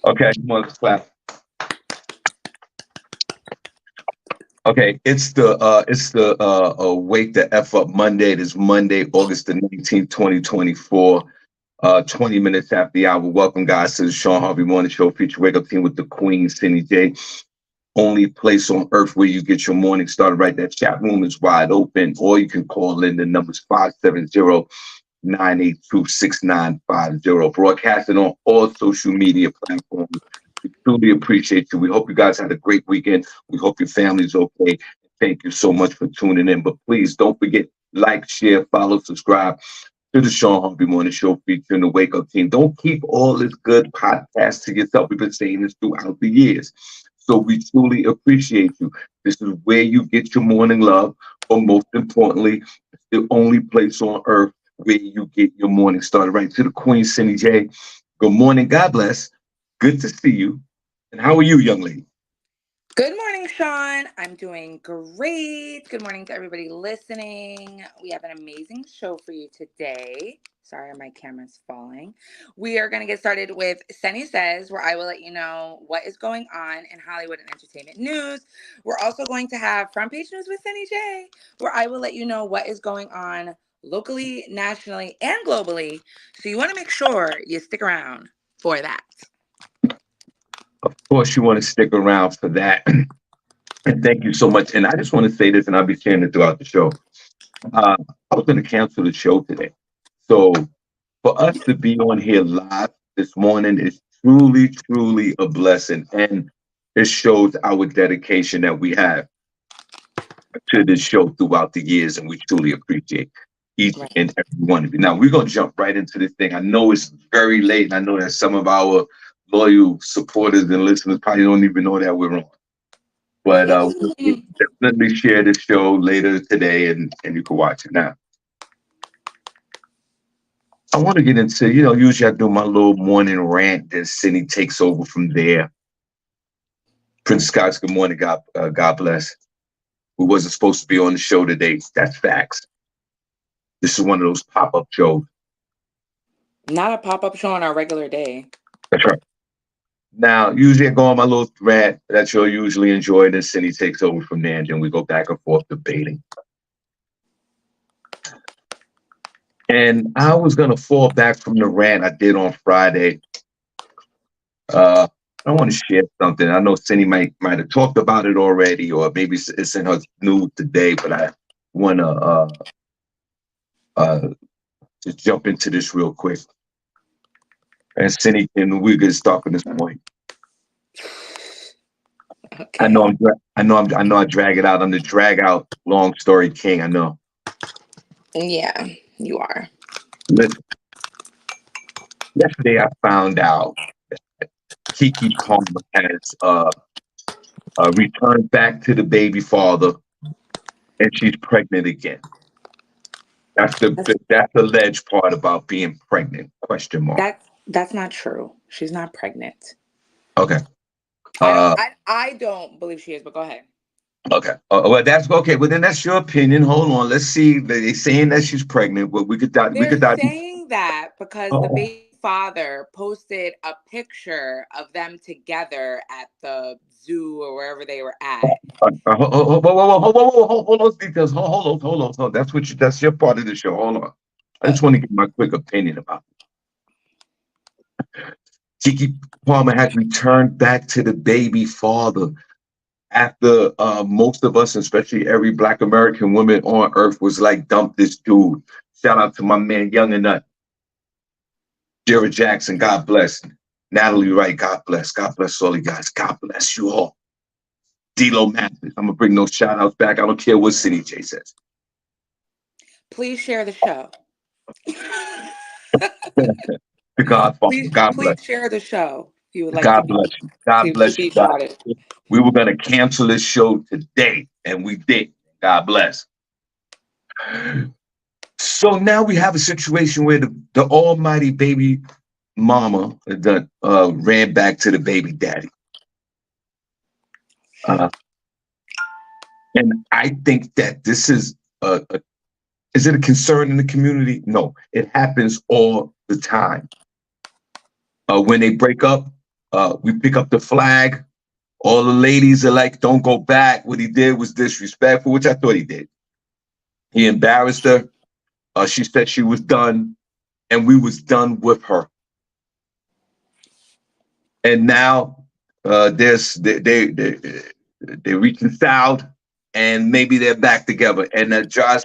Okay, come on, let's clap. Okay, it's the Wake the F Up Monday. It is Monday, August the 19th, 2024. 20 minutes after the hour. Welcome, guys, to the Shawn Harvey Morning Show. Feature Wake Up Team with the Queen, SennyJ. Only place on earth where you get your morning started. Right, that chat room is wide open, or you can call in. The numbers 570-982-6950. Broadcasting on all social media platforms. We truly appreciate you. We hope you guys had a great weekend. We hope your family's okay. Thank you so much for tuning in. But please don't forget, like, share, follow, subscribe to the Shawn Harvey Morning Show featuring the Wake Up Team. Don't keep all this good podcast to yourself. We've been saying this throughout the years. So we truly appreciate you. This is where you get your morning love, but most importantly, it's the only place on earth where you get your morning started. Right, to the Queen, SennyJ. Good morning. God bless. Good to see you. And how are you, young lady? Good morning, Shawn. I'm doing great. Good morning to everybody listening. We have an amazing show for you today. Sorry, my camera's falling. We are going to get started with Senny Says, where I will let you know what is going on in Hollywood and entertainment news. We're also going to have Front Page News with SennyJ, where I will let you know what is going on locally, nationally, and globally. So you want to make sure you stick around for that. Of course, you want to stick around for that. And thank you so much. And I just want to say this, and I'll be saying it throughout the show. I was going to cancel the show today. So for us to be on here live this morning is truly, truly a blessing. And it shows our dedication that we have to this show throughout the years. And we truly appreciate each Right. and every one of you. Now, we're going to jump right into this thing. I know it's very late. And I know that some of our loyal supporters and listeners probably don't even know that we're on. But we'll definitely share the show later today, and you can watch it now. I want to get into, usually I do my little morning rant, then Cindy takes over from there. Prince Scott's good morning, God bless. We wasn't supposed to be on the show today. That's facts. This is one of those pop-up shows. Not a pop-up show on our regular day. That's right. Now, usually I go on my little rant that you'll usually enjoy, then Cindy takes over from there, and then we go back and forth debating. And I was going to fall back from the rant I did on Friday. I want to share something. I know Cindy might have talked about it already, or maybe it's in her news today, but I want to just jump into this real quick. And Cindy, and we get start from this point. Okay. I know I drag it out. I'm the drag out long story king. I know. Yeah, you are. Listen, yesterday I found out that Kiki Palmer has returned back to the baby father, and she's pregnant again. That's the alleged part about being pregnant? Question mark. That's not true. She's not pregnant. Okay. I don't believe she is, but go ahead. Okay. Well, that's okay. Well, then that's your opinion. Hold on. Let's see. They're saying that she's pregnant. Well, we could dive. They're saying that because the baby father posted a picture of them together at the zoo or wherever they were at. Hold on, details. Hold on. That's your part of the show. Hold on. I just want to get my quick opinion about it. Kiki Palmer has returned back to the baby father after most of us, especially every Black American woman on earth, was like, dump this dude. Shout out to my man, Young and Nut. Jared Jackson, God bless. Natalie Wright, God bless. God bless all you guys. God bless you all. D-Lo Mathis. I'm going to bring those shout outs back. I don't care what SennyJ says. Please share the show. The Godfather. God bless. Please share the show if you would like God to bless you. God bless you. God. We were going to cancel this show today, and we did. God bless. So now we have a situation where the almighty baby mama ran back to the baby daddy. And I think that this is is it a concern in the community? No, it happens all the time. When they break up, We pick up the flag. All the ladies are like, don't go back. What he did was disrespectful, which I thought he did. He embarrassed her. She said she was done, and we was done with her. And now there's they reconciled, and maybe they're back together. And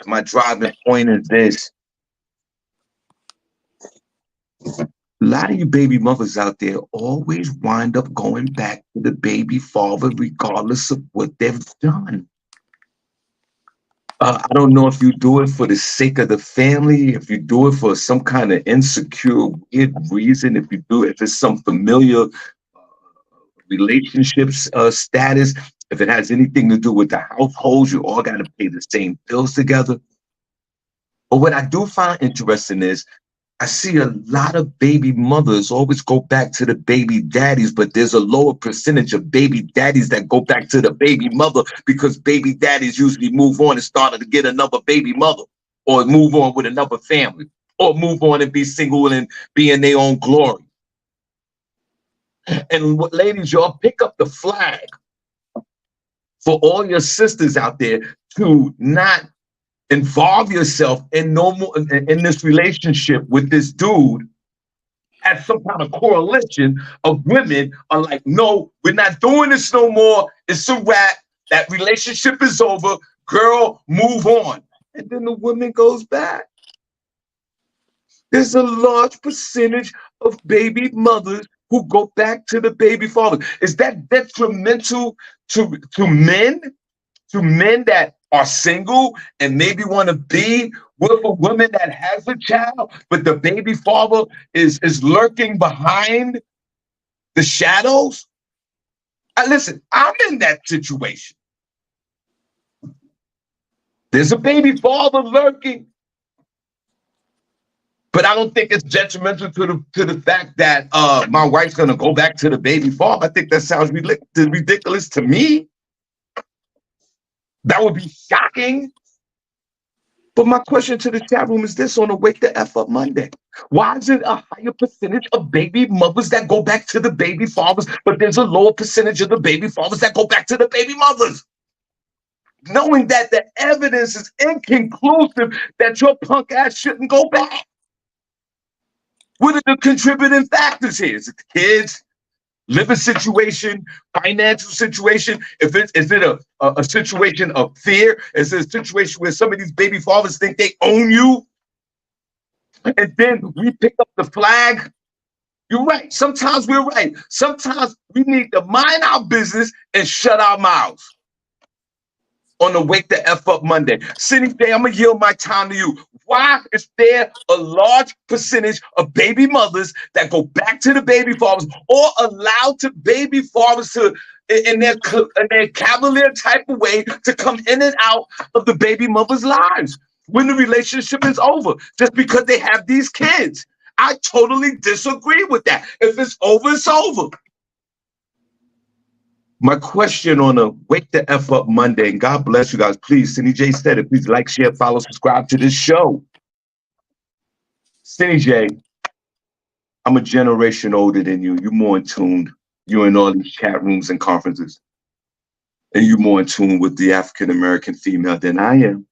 my driving point is this: a lot of you baby mothers out there always wind up going back to the baby father, regardless of what they've done. I don't know if you do it for the sake of the family, if you do it for some kind of insecure, weird reason, if it's some familiar relationships status, if it has anything to do with the households, you all got to pay the same bills together. But what I do find interesting is I see a lot of baby mothers always go back to the baby daddies, but there's a lower percentage of baby daddies that go back to the baby mother because baby daddies usually move on and start to get another baby mother or move on with another family or move on and be single and be in their own glory. And ladies, y'all pick up the flag for all your sisters out there to not involve yourself in in this relationship with this dude as some kind of correlation of women are like, no, we're not doing this no more. It's a wrap. That relationship is over. Girl, move on. And then the woman goes back. There's a large percentage of baby mothers who go back to the baby father. Is that detrimental to men? To men that are single and maybe want to be with a woman that has a child, but the baby father is lurking behind the shadows? Listen, I'm in that situation. There's a baby father lurking, but I don't think it's detrimental to the fact that my wife's gonna go back to the baby father. I think that sounds ridiculous to me. That would be shocking. But my question to the chat room is this on a Wake the F Up Monday. Why is it a higher percentage of baby mothers that go back to the baby fathers, but there's a lower percentage of the baby fathers that go back to the baby mothers? Knowing that the evidence is inconclusive that your punk ass shouldn't go back. What are the contributing factors here? Is it the kids? Living situation, financial situation? Is it a situation of fear? Is it a situation where some of these baby fathers think they own you? And then we pick up the flag. You're right. Sometimes we're right. Sometimes we need to mind our business and shut our mouths. On the Wake the F Up Monday. SennyJ, I'm going to yield my time to you. Why is there a large percentage of baby mothers that go back to the baby fathers or allow to baby fathers to, in their cavalier type of way, to come in and out of the baby mother's lives when the relationship is over just because they have these kids? I totally disagree with that. If it's over, it's over. My question on a Wake the F Up Monday, and God bless you guys. Please, SennyJ said it. Please like, share, follow, subscribe to this show. SennyJ, I'm a generation older than you. You're more in tune. You're in all these chat rooms and conferences. And you're more in tune with the African American female than I am.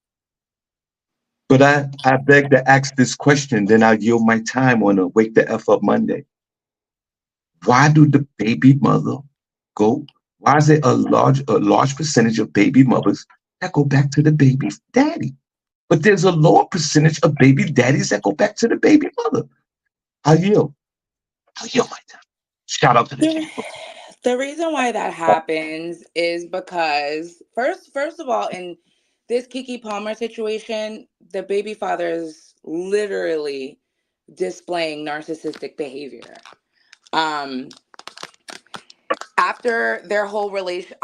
But I beg to ask this question, then I'll yield my time on a Wake the F Up Monday. Why do the baby mother go? Why is it a large percentage of baby mothers that go back to the baby daddy? But there's a lower percentage of baby daddies that go back to the baby mother. I'll yield my time. Shout out to the channel. The reason why that happens is because first of all, in this Kiki Palmer situation, the baby father is literally displaying narcissistic behavior. After their whole relation,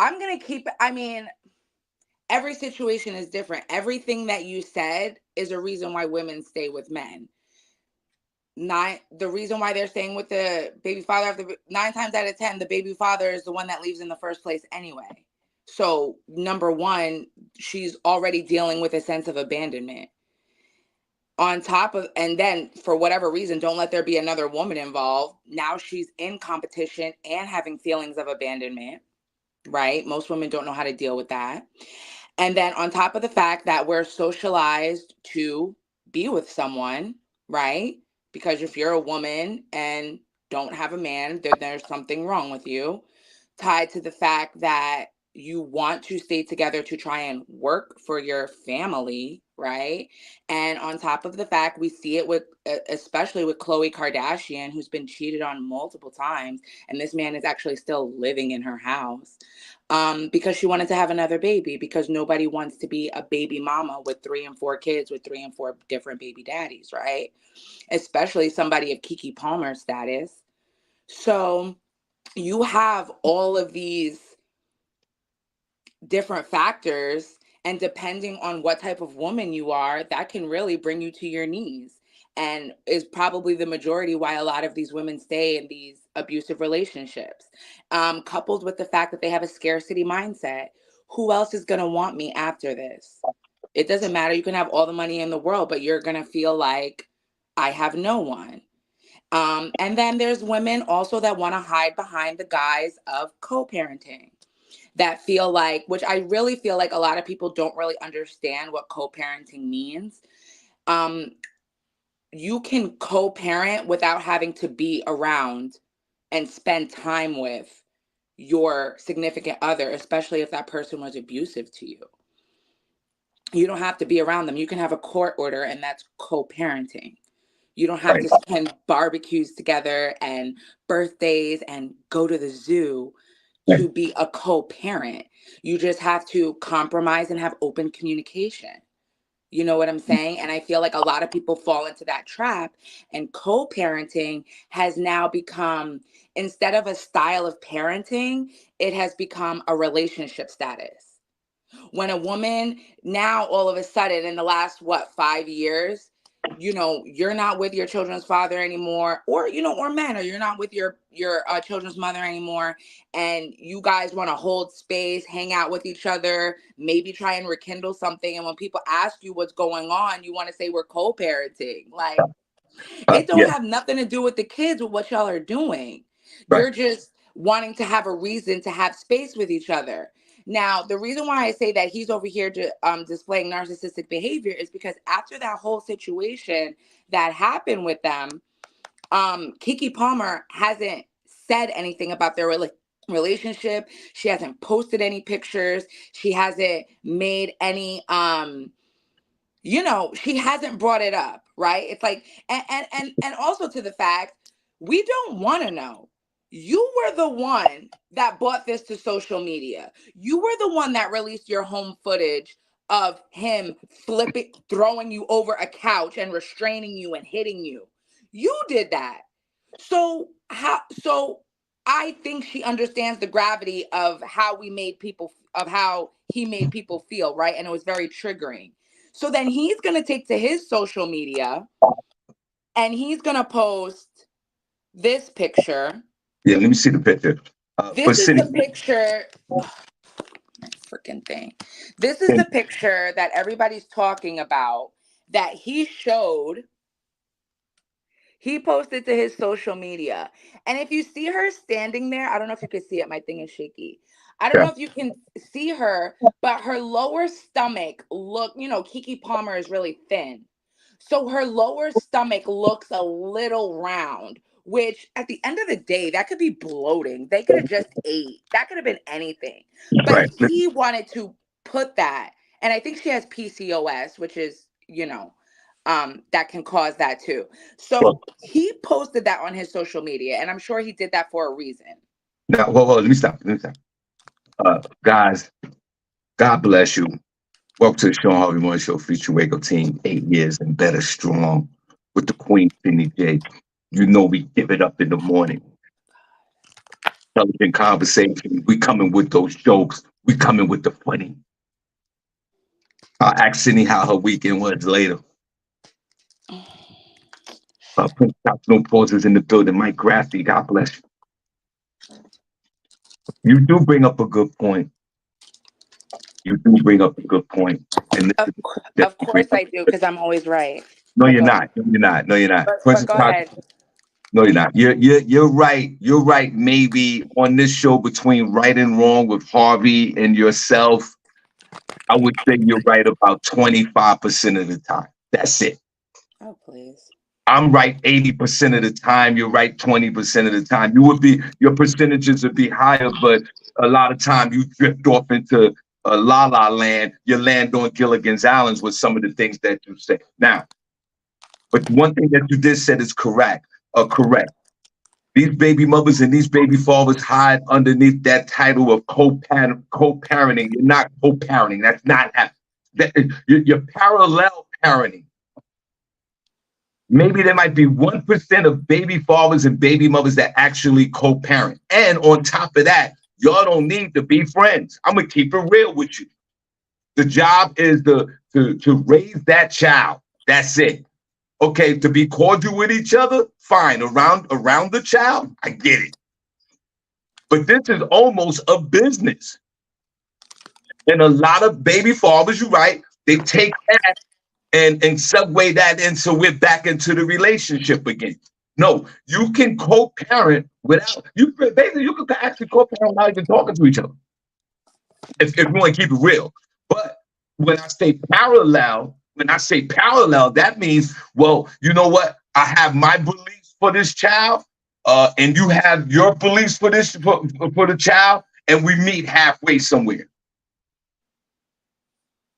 every situation is different. Everything that you said is a reason why women stay with men. The reason why they're staying with the baby father, after 9 times out of 10, the baby father is the one that leaves in the first place anyway. So number one, she's already dealing with a sense of abandonment. On top of, and then for whatever reason, don't let there be another woman involved. Now she's in competition and having feelings of abandonment, right? Most women don't know how to deal with that. And then on top of the fact that we're socialized to be with someone, right? Because if you're a woman and don't have a man, then there's something wrong with you. Tied to the fact that you want to stay together to try and work for your family, right? And on top of the fact, we see it with, especially with Khloe Kardashian, who's been cheated on multiple times, and this man is actually still living in her house, because she wanted to have another baby, because nobody wants to be a baby mama with 3 and 4 kids with 3 and 4 different baby daddies, right? Especially somebody of Keke Palmer status. So you have all of these different factors, and depending on what type of woman you are, that can really bring you to your knees, and is probably the majority why a lot of these women stay in these abusive relationships, coupled with the fact that they have a scarcity mindset. Who else is going to want me after this? It doesn't matter, you can have all the money in the world, but you're going to feel like I have no one. And then there's women also that want to hide behind the guise of co-parenting, that feel like, which I really feel like a lot of people don't really understand what co-parenting means. Um, you can co-parent without having to be around and spend time with your significant other, especially if that person was abusive to you. You don't have to be around them. You can have a court order, and that's co-parenting. You don't have Right. to spend barbecues together and birthdays and go to the zoo Right. to be a co-parent. You just have to compromise and have open communication. You know what I'm saying? And I feel like a lot of people fall into that trap, and co-parenting has now become, instead of a style of parenting, it has become a relationship status. When a woman now all of a sudden in the last, what, 5 years, you're not with your children's father anymore, or or men, or you're not with your children's mother anymore, and you guys want to hold space, hang out with each other, maybe try and rekindle something, and when people ask you what's going on, you want to say we're co-parenting. Like, it don't Yeah. have nothing to do with the kids, with what y'all are doing. Right. You're just wanting to have a reason to have space with each other. Now, the reason why I say that he's over here displaying narcissistic behavior is because after that whole situation that happened with them, Keke Palmer hasn't said anything about their relationship. She hasn't posted any pictures. She hasn't made any she hasn't brought it up, right? It's like, and also to the fact, we don't want to know. You were the one that brought this to social media. You were the one that released your home footage of him flipping, throwing you over a couch and restraining you and hitting you. You did that. So I think she understands the gravity of how he made people feel, right? And it was very triggering. So then he's going to take to his social media and he's going to post this picture. Yeah. Let me see the picture. For This is City. the picture. Freaking thing. This is the picture that everybody's talking about, that he showed. He posted to his social media. And if you see her standing there, I don't know if you can see it. My thing is shaky. I don't Yeah. know if you can see her, but her lower stomach Keke Palmer is really thin. So her lower stomach looks a little round, which at the end of the day, that could be bloating. They could have just ate. That could have been anything. But Right. he wanted to put that. And I think she has PCOS, which is, that can cause that too. So Well, he posted that on his social media, and I'm sure he did that for a reason. now, well, let me stop. Let me stop. Guys, God bless you. Welcome to the Shawn Harvey Morning Show feature wake up team. 8 years and better, strong with the Queen SennyJ. You know we give it up in the morning. Intelligent conversation. We coming with those jokes. We coming with the funny. I'll ask Cindy how her weekend was later. Prince no poses in the building. Mike Grafty, God bless you. You do bring up a good point. You do bring up a good point. And this Of, is of definitely bring course up. I do, because I'm always right. No, But you're go ahead. not. No, you're not. No, you're not. But Princess go Carter, ahead. no, you're not. You're right. You're right. Maybe on this show between right and wrong with Harvey and yourself, I would say you're right about 25% of the time. That's it. Oh, please. I'm right 80% of the time. You're right 20% of the time. Your percentages would be higher, but a lot of time you drift off into la la land. You land on Gilligan's Islands with some of the things that you say. Now, but one thing that you did said is correct. Correct. These baby mothers and these baby fathers hide underneath that title of co-parenting. You're not co-parenting. That's not happening. You're parallel parenting. Maybe there might be 1% of baby fathers and baby mothers that actually co-parent. And on top of that, y'all don't need to be friends. I'm gonna keep it real with you. The job is to raise that child. That's it. Okay, to be cordial with each other, fine. Around the child, I get it. But this is almost a business. And a lot of baby fathers, you're right, they take that and segue that in so we're back into the relationship again. No, you can co-parent without you basically you can actually co-parent without even talking to each other. If you want to keep it real. But when I say parallel, that means, well, you know what? I have my beliefs for this child, and you have your beliefs for the child, and we meet halfway somewhere.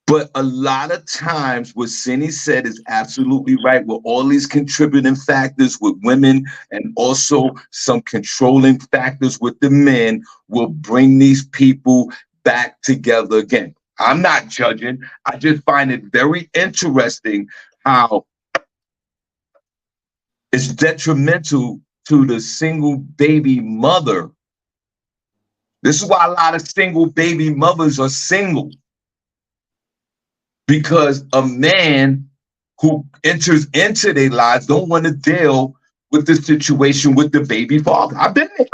But a lot of times, what Cindy said is absolutely right. With all these contributing factors with women and also some controlling factors with the men, will bring these people back together again. I'm not judging. I just find it very interesting how it's detrimental to the single baby mother. This is why a lot of single baby mothers are single, because a man who enters into their lives don't want to deal with the situation with the baby father. I've been there.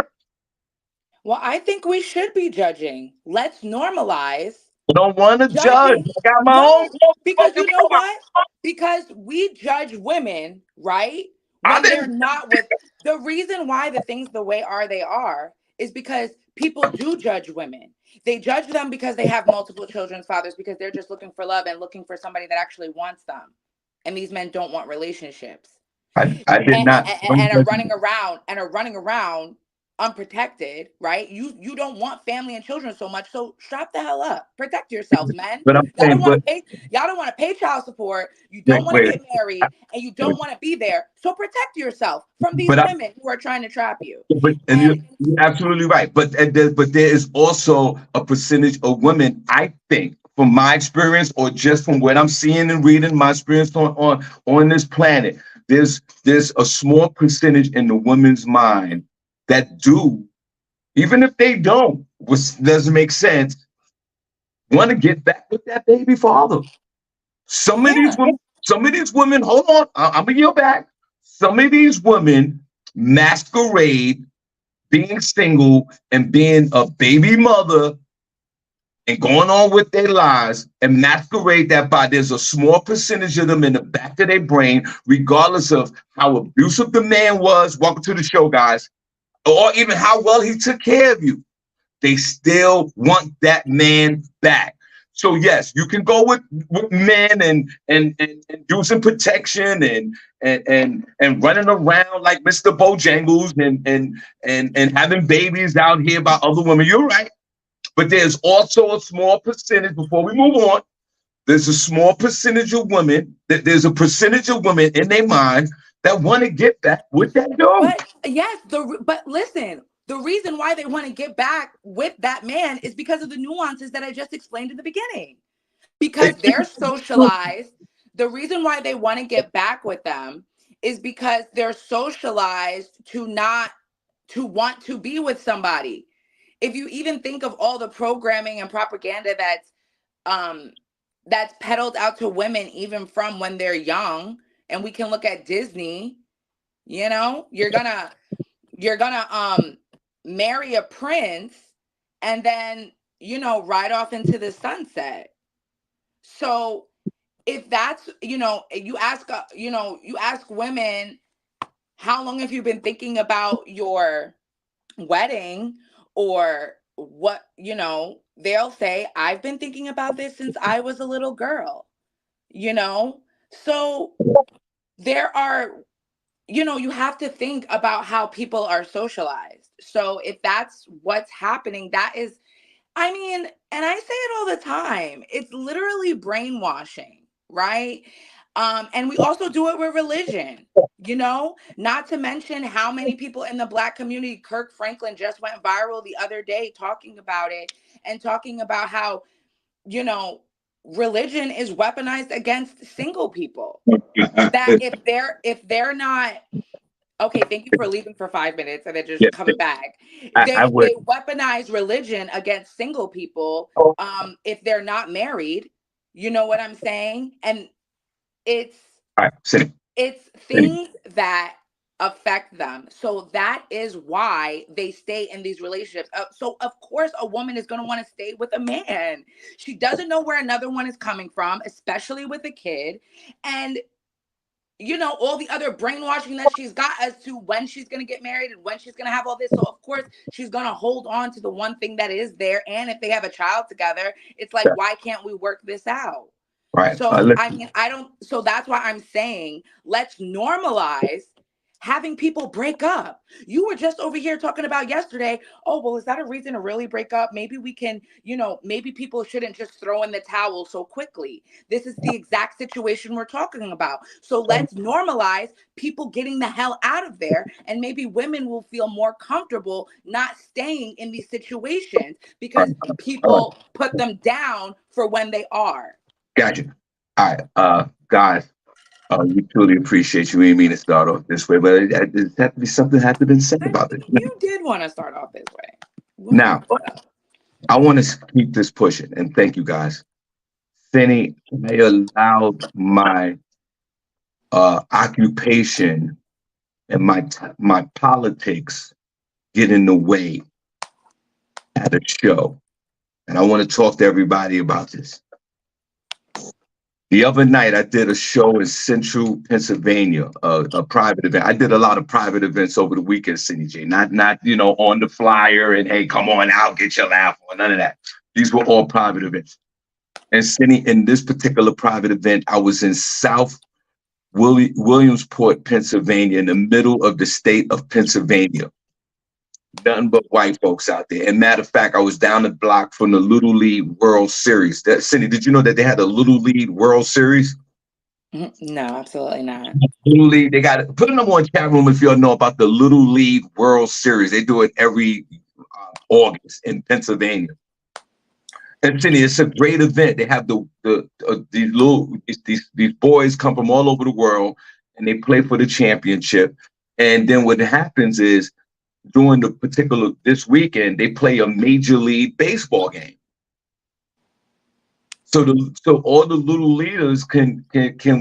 Well, I think we should be judging. Let's normalize I don't want to judge. judging. I got my own No, because motherfucking you know problem. what? Because we judge women, right? I When they're didn't. not with the reason why the things the way are they are is because people do judge women. They judge them because they have multiple children's fathers because they're just looking for love and looking for somebody that actually wants them. And these men don't want relationships I did not. and are running around unprotected, right? You don't want family and children so much, so strap the hell up, protect yourselves, men. But I'm y'all don't saying, want but to pay y'all don't want to pay child support, you wait, don't want to wait. get married, and you don't want to be there, so protect yourself from these But I, women who are trying to trap you. and And you're absolutely right. But there is also a percentage of women, I think, from my experience or just from what I'm seeing and reading, my experience on this planet, there's a small percentage in the woman's mind that do, even if they don't, which doesn't make sense, want to get back with that baby father. Some of these yeah, women, some of these women, hold on, I'm gonna yield back. Some of these women masquerade being single and being a baby mother and going on with their lives and masquerade that by there's a small percentage of them in the back of their brain, regardless of how abusive the man was. Welcome to the show, guys. Or even how well he took care of you. They still want that man back. So yes, you can go with men and using protection and running around like Mr. Bojangles and having babies out here by other women. You're right. But there's also a small percentage, before we move on, there's a small percentage of women, there's a percentage of women in their mind that want to get back with that dude. but yes, but listen, the reason why they want to get back with that man is because of the nuances that I just explained in the beginning, because they're socialized. The reason why they want to get back with them is because they're socialized to not to want to be with somebody. If you even think of all the programming and propaganda um that's peddled out to women even from when they're young, and we can look at Disney, you're gonna marry a prince and then ride off into the sunset. So if that's, you ask, you ask women, how long have you been thinking about your wedding, or what, they'll say, I've been thinking about this since I was a little girl, you know? So there are, you have to think about how people are socialized. So if that's what's happening, that is, I mean, and I say it all the time, it's literally brainwashing, right? And we also do it with religion, not to mention how many people in the Black community, Kirk Franklin just went viral the other day talking about it, and talking about how, you know, religion is weaponized against single people. That if they're not, okay, thank you for leaving for 5 minutes and then just Yeah, coming back. I would. They weaponize religion against single people, All if they're not married. You know what I'm saying? And it's right, Cindy. it's Cindy. things that affect them. So that is why they stay in these relationships. So of course a woman is going to want to stay with a man. She doesn't know where another one is coming from, especially with a kid. And all the other brainwashing that she's got as to when she's going to get married and when she's going to have all this. So, of course, she's going to hold on to the one thing that is there. And if they have a child together, it's like, Yeah, why can't we work this out? right. So, I Listen, mean, so that's why I'm saying, let's normalize having people break up. You were just over here talking about yesterday, oh, well, is that a reason to really break up? Maybe we can, maybe people shouldn't just throw in the towel so quickly. This is the exact situation we're talking about. So let's normalize people getting the hell out of there, and maybe women will feel more comfortable not staying in these situations all because right, all right. people put them down for when they are. Gotcha. All right, guys. We truly appreciate you. We didn't mean to start off this way, but it had to be something had to been said I about mean, this. you did want to start off this way. Now, 100%. I want to keep this pushing, and thank you guys. Cindy, I allowed my occupation and my politics get in the way at a show, and I want to talk to everybody about this. The other night, I did a show in Central Pennsylvania, a private event. I did a lot of private events over the weekend, SennyJ. Not on the flyer and hey, come on out, get your laugh on, none of that. These were all private events. And Cindy, in this particular private event, I was in South Williamsport, Pennsylvania, in the middle of the state of Pennsylvania. Nothing but white folks out there. And matter of fact, I was down the block from the Little League World Series. Cindy, did you know that they had a Little League World Series? No, absolutely not. Little League, they got it. Put them on chat room if you all know about the Little League World Series. They do it every August in Pennsylvania. And Cindy, it's a great event. They have these boys come from all over the world, and they play for the championship. And then what happens is during this weekend, they play a Major League Baseball game. So all the little leaders can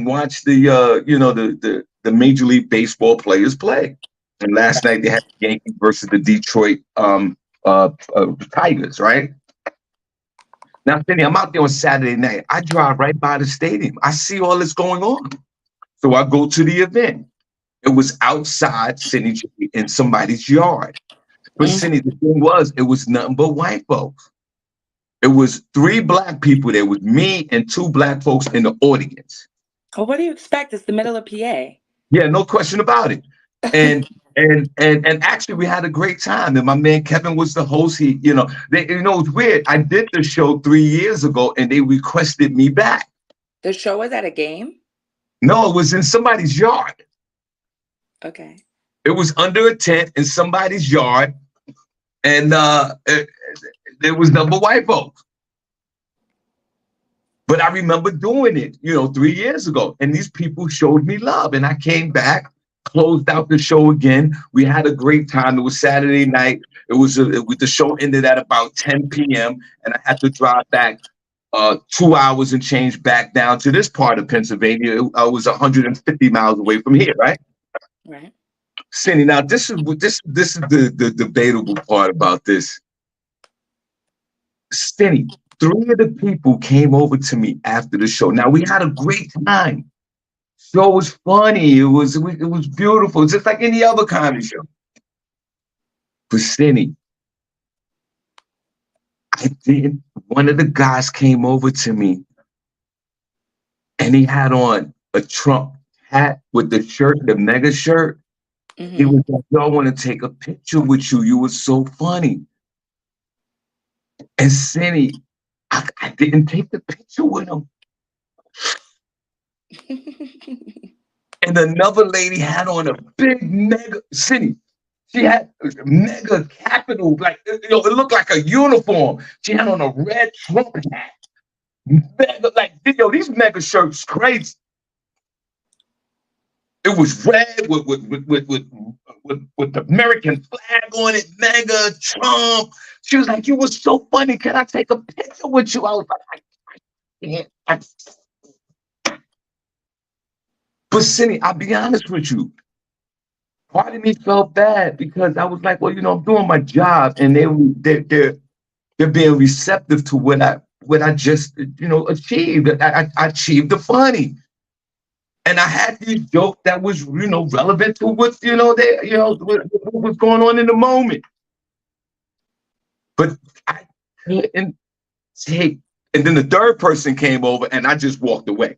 watch the Major League Baseball players play. And last night they had the Yankees versus the Detroit Tigers, right? Now, Cindy, I'm out there on Saturday night. I drive right by the stadium. I see all this going on. So I go to the event. It was outside Cindy in somebody's yard. But Cindy, the thing was, it was nothing but white folks. It was 3 black people. There was me and 2 black folks in the audience. Well, what do you expect? It's the middle of PA. Yeah, no question about it. And actually, we had a great time. And my man Kevin was the host. It's weird. I did the show 3 years ago, and they requested me back. The show was at a game? No, it was in somebody's yard. Okay. It was under a tent in somebody's yard, and there was number white folks. But I remember doing it, 3 years ago, and these people showed me love, and I came back, closed out the show again. We had a great time. It was Saturday night. The show ended at about 10 p.m. and I had to drive back 2 hours and change back down to this part of Pennsylvania. I was 150 miles away from here, right? Right. Cindy, now this is the debatable part about this. Cindy, Three of the people came over to me after the show. Now we had a great time. Show was funny. It was beautiful, just like any other comedy show. But Cindy, I did. One of the guys came over to me, and he had on a Trump hat with the shirt, the mega shirt. He Mm-hmm. was like, "Yo, I want to take a picture with you. You were so funny." And Cindy, I didn't take the picture with him. And another lady had on a big mega Cindy. She had a mega capital, like it looked like a uniform. She had on a red Trump hat. Mega, like these mega shirts crazy. It was red with the American flag on it, mega Trump. She was like, "You were so funny. Can I take a picture with you?" I was like, "I can't." But Cindy, I'll be honest with you. Part of me felt bad because I was like, well, I'm doing my job, and they're being receptive to what I just achieved. I achieved the funny, and I had these jokes that was relevant to what what was going on in the moment. But I couldn't take. And then the third person came over, and I just walked away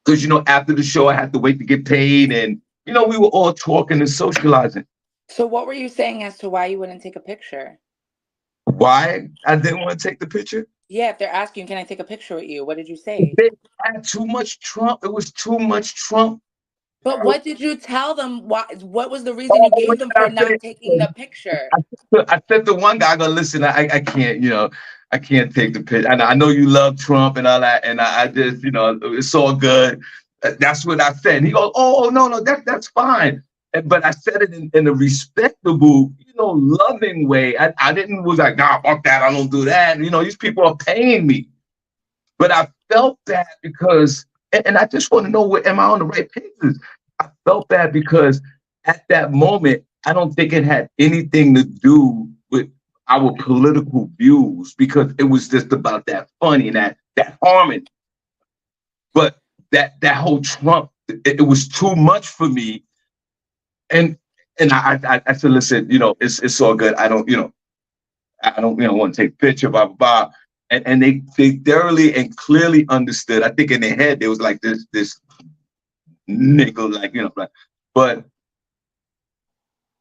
because after the show I had to wait to get paid, and we were all talking and socializing. So what were you saying as to why you wouldn't take a picture? Why I didn't want to take the picture? Yeah, if they're asking, can I take a picture with you? What did you say? They had too much Trump. It was too much Trump. But what did you tell them? What was the reason Oh, you what gave them did for I not taking say? the picture? I said to one guy, I go, "Listen, I can't, I can't take the picture. I know you love Trump and all that, and I just, it's all good." That's what I said. He goes, "Oh, no, that's fine." But I said it in a respectable, loving way. I didn't was like, "Nah, fuck that. I don't do that." These people are paying me. But I felt bad because, and I just want to know, am I on the right pages? I felt bad because at that moment, I don't think it had anything to do with our political views because it was just about that funny and that harmony. But that whole Trump, it was too much for me. And I said, "Listen, it's all good. I don't want to take a picture, blah, blah, blah." And they thoroughly and clearly understood. I think in their head, there was like this nigga, like, but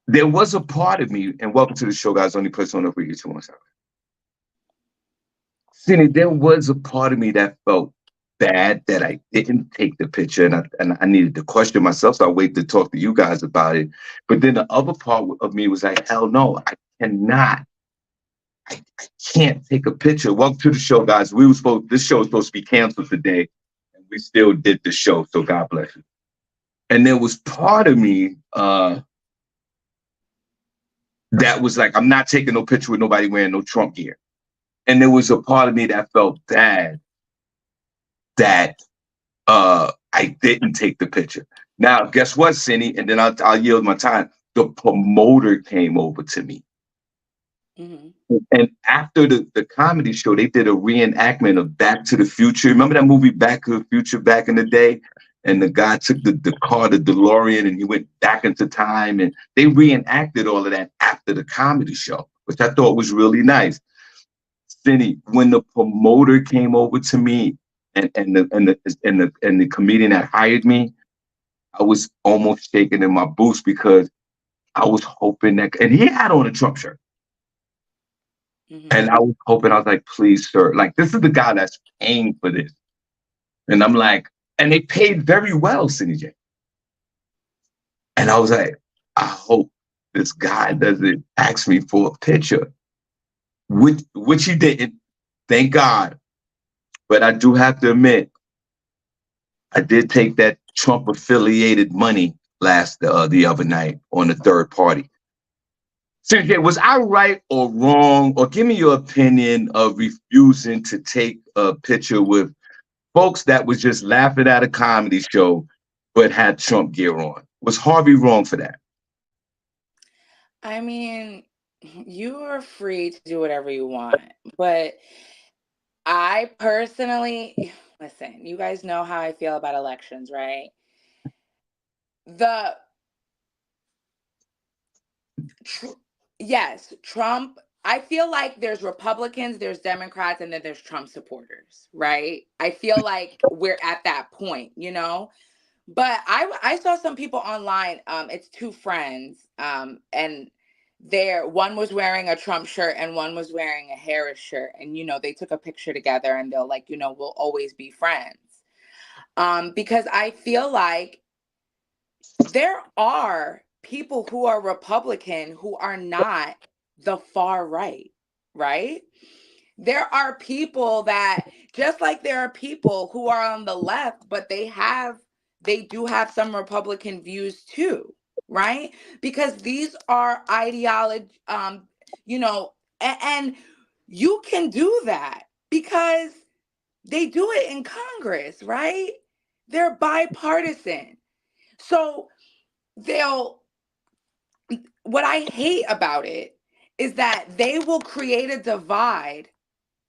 there was a part of me, and welcome to the show, guys. Only person on earth with you 217. Cindy, there was a part of me that felt bad that I didn't take the picture, and I needed to question myself. So I waited to talk to you guys about it. But then the other part of me was like, hell no, I cannot. I can't take a picture. Welcome to the show, guys. This show was supposed to be canceled today, and we still did the show. So God bless you. And there was part of me that was like, I'm not taking no picture with nobody wearing no Trump gear. And there was a part of me that felt bad that I didn't take the picture. Now, guess what, Cindy? And then I'll yield my time. The promoter came over to me. Mm-hmm. And after the comedy show, they did a reenactment of Back to the Future. Remember that movie Back to the Future back in the day? And the guy took the car, the DeLorean, and he went back into time. And they reenacted all of that after the comedy show, which I thought was really nice. Cindy, when the promoter came over to me and the comedian that hired me, I was almost shaking in my boots because I was hoping that, and he had on a Trump shirt. Mm-hmm. And I was hoping, I was like, "Please, sir, like, this is the guy that's paying for this." And I'm like, and they paid very well, SennyJ. And I was like, I hope this guy doesn't ask me for a picture, which he didn't, thank God. But I do have to admit, I did take that Trump affiliated money the other night on the third party. SennyJ, was I right or wrong? Or give me your opinion of refusing to take a picture with folks that was just laughing at a comedy show but had Trump gear on? Was Harvey wrong for that? I mean, You are free to do whatever you want, but I personally, listen, you guys know how I feel about elections, right? The tr- yes, Trump, I feel like there's Republicans, there's Democrats, and then there's Trump supporters, right? I feel like we're at that point, you know? But I saw some people online, it's two friends, and one was wearing a Trump shirt and one was wearing a Harris shirt, and they took a picture together and they're like, we'll always be friends. Because I feel like there are people who are Republican who are not the far right, right? There are people that, just like there are people who are on the left, but they do have some Republican views too, right? Because these are ideology, you know, and you can do that because they do it in Congress, right? They're bipartisan. So they'll, what I hate about it is that they will create a divide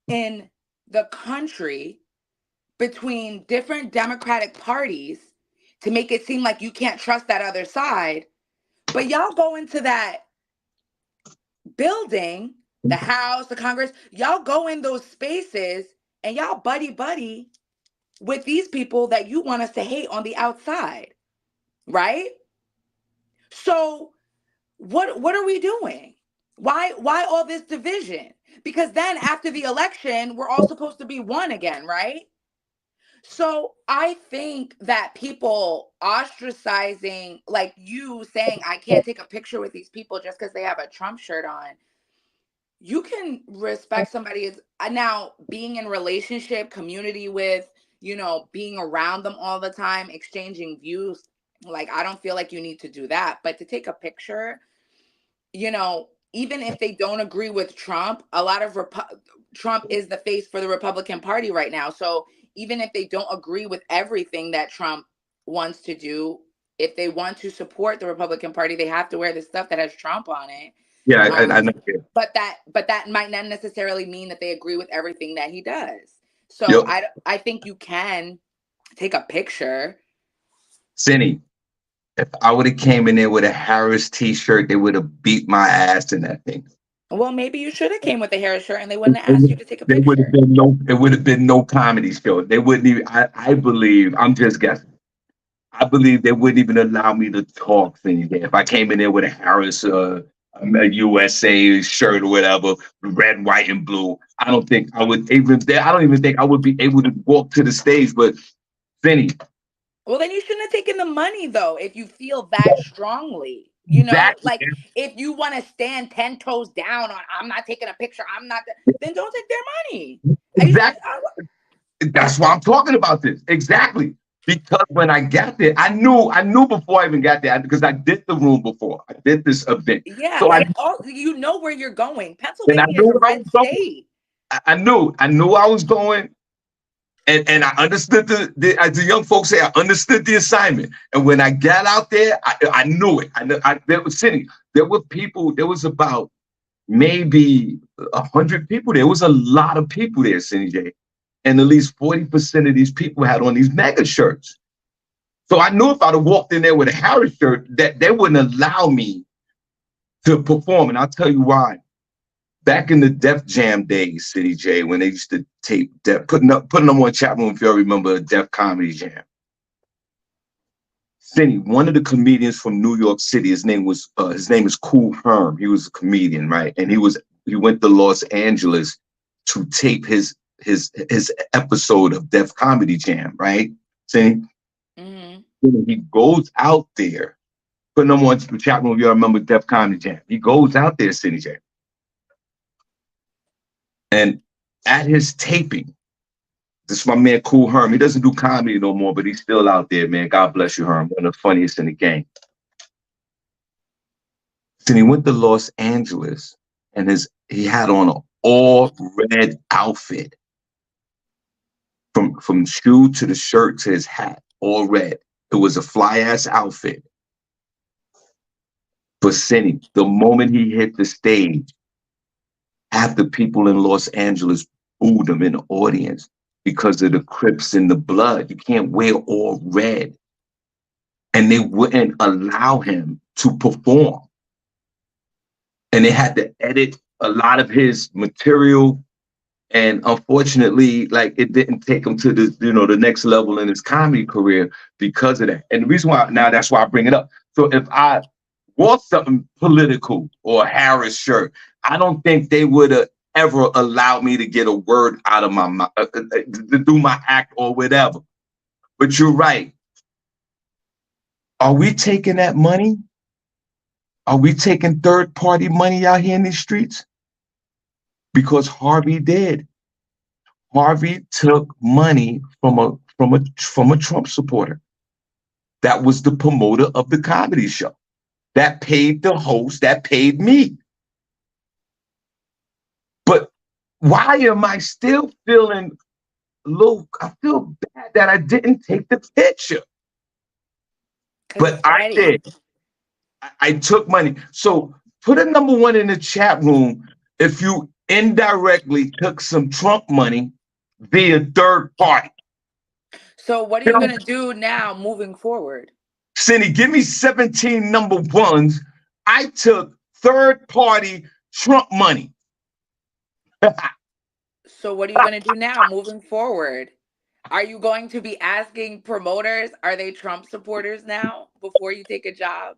in the country between different Democratic parties to make it seem like you can't trust that other side. But y'all go into that building, the House, the Congress, y'all go in those spaces and y'all buddy with these people that you want us to hate on the outside, right? So what are we doing? Why all this division? Because then after the election, we're all supposed to be one again, right? So I think that people ostracizing, like you saying, I can't take a picture with these people just because they have a Trump shirt on. You can respect somebody's now being in relationship, community with, being around them all the time, exchanging views. Like, I don't feel like you need to do that. But to take a picture, even if they don't agree with Trump, a lot of Trump is the face for the Republican Party right now. So even if they don't agree with everything that Trump wants to do, if they want to support the Republican Party, they have to wear the stuff that has Trump on it. Yeah, I know. But that might not necessarily mean that they agree with everything that he does. So Yo, I think you can take a picture. Cindy, if I would have came in there with a Harris T-shirt, they would have beat my ass in that thing. Well, maybe you should have came with a Harris shirt and they wouldn't have asked you to take a There would have picture. been no. It would have been no comedy show. They wouldn't even. I believe. I'm just guessing. I believe they wouldn't even allow me to talk things if I came in there with a Harris, a USA shirt or whatever, red, white, and blue. I don't think I would even. I don't even think I would be able to walk to the stage. But Vinny, Well, then you shouldn't have taken the money though, if you feel that strongly. exactly, Like if you want to stand 10 toes down on, I'm not taking a picture, then don't take their money. exactly. That's why I'm talking about this. Exactly. Because when I got there, I knew before I even got there because I did the room before. I did this event. Yeah, So I and all you know where you're going. and I Pennsylvania is knew a where I red was going. state. I knew I was going, and I understood as the young folks say, I understood the assignment. And when I got out there, I knew it. There was sitting. There were people. There was about maybe 100 people. There was a lot of people there, SennyJ, and at least 40% of these people had on these mega shirts. So I knew if I'd have walked in there with a Harris shirt, that they wouldn't allow me to perform. And I'll tell you why. Back in the Def Jam days, SennyJ, when they used to tape putting them on chat room, if y'all remember Def Comedy Jam. Cindy, one of the comedians from New York City, his name is Cool Herm. He was a comedian, right? And he went to Los Angeles to tape his episode of Def Comedy Jam, right? See? Mm-hmm. He goes out there, putting them on the chat room. If you remember Def Comedy Jam, he goes out there, SennyJ, and at his taping, this is my man Cool Herm. He doesn't do comedy no more, but he's still out there, man. God bless you, Herm. One of the funniest in the game. So he went to Los Angeles, and he had on an all red outfit, from shoe to the shirt to his hat, all red. It was a fly ass outfit. for Cindy. The moment he hit the stage, half the people in Los Angeles booed him in the audience because of the Crips and the blood. You can't wear all red. And they wouldn't allow him to perform. And they had to edit a lot of his material. And unfortunately, like, it didn't take him to the next level in his comedy career because of that. And the reason why, now that's why I bring it up. So if I wore something political or a Harris shirt, I don't think they would have ever allowed me to get a word out of my mouth, to do my act or whatever. But you're right. Are we taking that money? Are we taking third-party money out here in these streets? Because Harvey did. Harvey took money from a Trump supporter. That was the promoter of the comedy show. That paid the host, that paid me. But why am I still feeling I feel bad that I didn't take the picture. But I did. I took money. So put a number 1 in the chat room if you indirectly took some Trump money via third party. So what are you going to do now moving forward? Cindy, give me 17 number 1s. I took third party Trump money. So what are you going to do now moving forward? Are you going to be asking promoters, are they Trump supporters now before you take a job?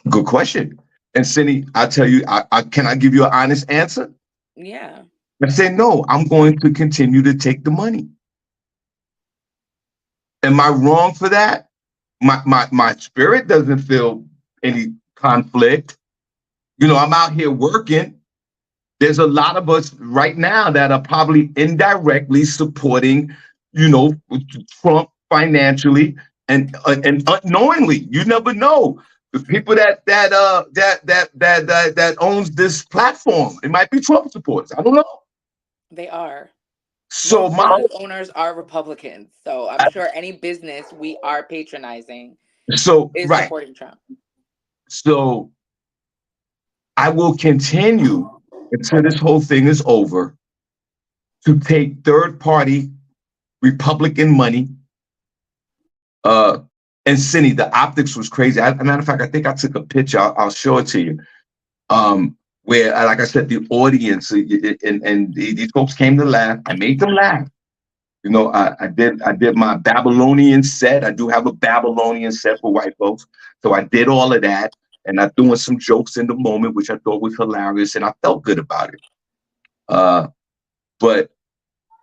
Good question. And Cindy, I'll tell you, can I give you an honest answer? Yeah. I say, no, I'm going to continue to take the money. Am I wrong for that? My spirit doesn't feel any conflict. I'm out here working. There's a lot of us right now that are probably indirectly supporting, Trump financially and unknowingly. You never know. The people that owns this platform, it might be Trump supporters. I don't know. They are. So most business owners are Republicans. So I'm sure any business we are patronizing is supporting Trump. So I will continue until this whole thing is over to take third-party Republican money. And Cindy, the optics was crazy. As a matter of fact, I think I took a picture. I'll show it to you. Where, like I said, the audience and these folks came to laugh. I made them laugh. I did my Babylonian set. I do have a Babylonian set for white folks. So I did all of that. And I threw in some jokes in the moment, which I thought was hilarious. And I felt good about it. But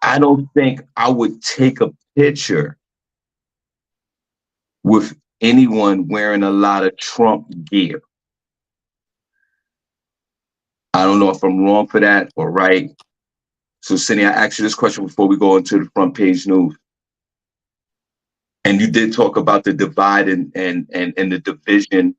I don't think I would take a picture with anyone wearing a lot of Trump gear. I don't know if I'm wrong for that or right. So, Cindy, I asked you this question before we go into the front page news. And you did talk about the divide and the division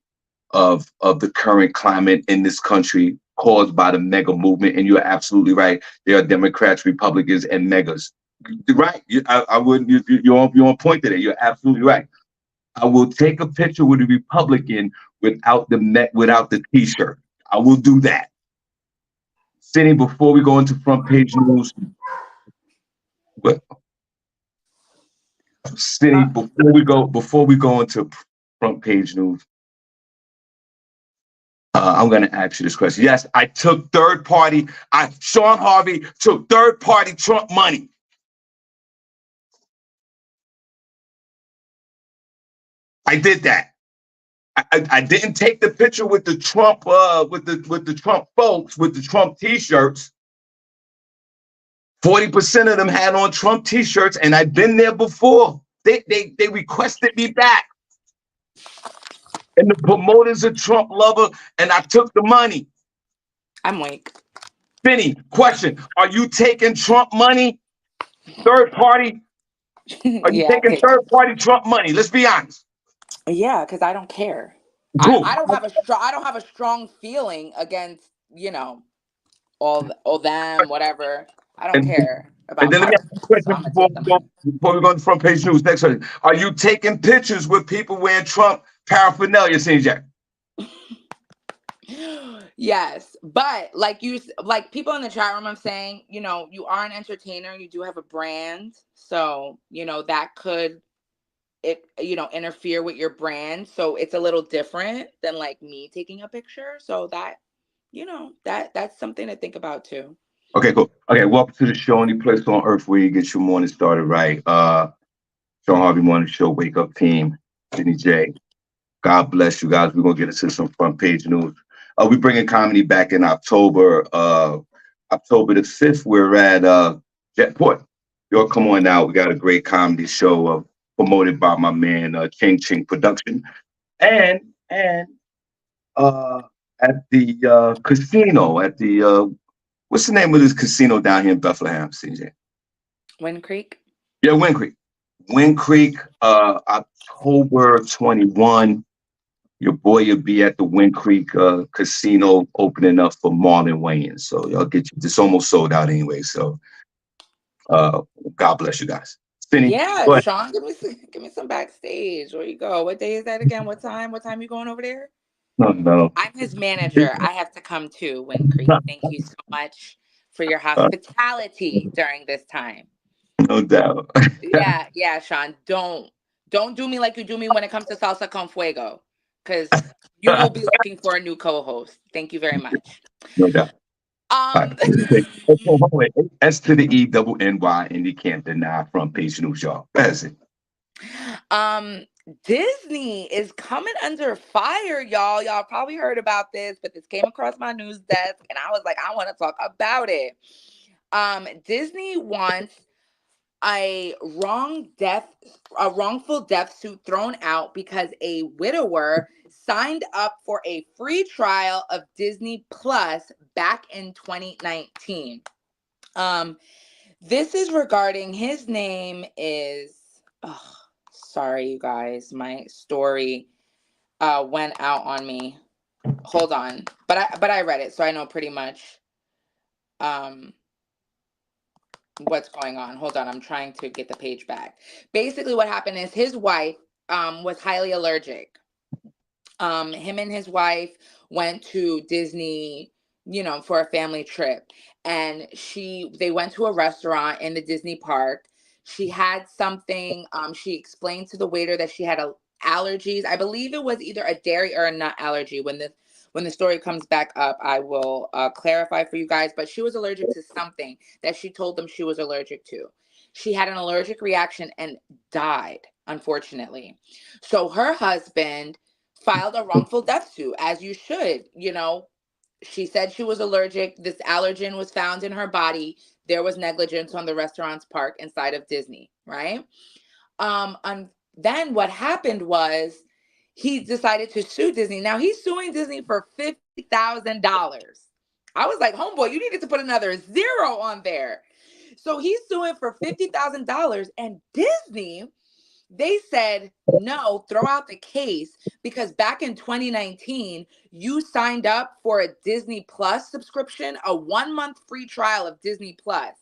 of the current climate in this country caused by the mega movement. And you're absolutely right. There are Democrats, Republicans, and megas. You're right. I wouldn't. You're on point today. You're absolutely right. I will take a picture with a Republican without the T-shirt. I will do that. Cindy, before we go into front page news, Cindy, before we go into front page news, I'm going to ask you this question. Yes, I took Shawn Harvey took third-party Trump money. I did that. I didn't take the picture with the Trump with the Trump folks with the Trump T-shirts. 40% of them had on Trump T-shirts, and I've been there before. They requested me back, and the promoters are Trump lover, and I took the money. I'm weak. Benny, question: are you taking Trump money? Third party? Are you taking third party Trump money? Let's be honest. Yeah, because I don't care. I don't have a strong feeling against all them, whatever. I don't care about. And then let me ask you a question before we go to front page news. Next one. Are you taking pictures with people wearing Trump paraphernalia, SennyJ. Yes, but like people in the chat room, I'm saying, you are an entertainer, you do have a brand, so that could interfere with your brand, so it's a little different than like me taking a picture, so that that's something to think about too. Okay, cool. Okay, welcome to the show. Only place on earth where you get your morning started right. Shawn Harvey Morning Show, Wake Up Team, SennyJ. God bless you guys. We're gonna get into some front page news. We bringing comedy back in October. October the 5th, we're at Jetport. Y'all come on out. We got a great comedy show promoted by my man Ching Ching Production. And uh at the casino, at the what's the name of this casino down here in Bethlehem, CJ? Wind Creek. Yeah, Wind Creek. Wind Creek, October 21. Your boy will be at the Wind Creek Casino opening up for Marlon Wayans. So y'all get you. It's almost sold out anyway. So uh, God bless you guys. Cindy, Yeah, go ahead. Sean, give me some backstage. Where you go? What day is that again? What time you going over there? No, no, I'm his manager. I have to come to Wind Creek. Thank you so much for your uh, hospitality during this time. no doubt. Yeah, yeah, Sean. Don't do me like you do me when it comes to salsa con fuego, because you will be looking for a new co-host. Thank you very much. No doubt. All right. Um, Wait. S to the E double NY, and you can't deny front page news, y'all. That's it. um, Disney is coming under fire, y'all. Y'all probably heard about this, but this came across my news desk, and I was like, I want to talk about it. Disney wants a wrongful death suit thrown out because a widower signed up for a free trial of Disney Plus back in 2019. Um, this is regarding, his name is, oh, sorry you guys, my story went out on me. Hold on. But I read it, so I know pretty much um what's going on. Hold on, I'm trying to get the page back. Basically, what happened is his wife was highly allergic. Him and his wife went to Disney, for a family trip, and they went to a restaurant in the Disney park. She had something. She explained to the waiter that she had allergies. I believe it was either a dairy or a nut allergy. When the story comes back up, I will clarify for you guys. But she was allergic to something that she told them she was allergic to. She had an allergic reaction and died, unfortunately. So her husband filed a wrongful death suit, as you should. She said she was allergic. This allergen was found in her body. There was negligence on the restaurant's park inside of Disney, right? And then what happened was he decided to sue Disney. Now he's suing Disney for $50,000. I was like, homeboy, you needed to put another zero on there. So he's suing for $50,000, and Disney, they said, no, throw out the case, because back in 2019, you signed up for a Disney Plus subscription, a 1 month free trial of Disney Plus.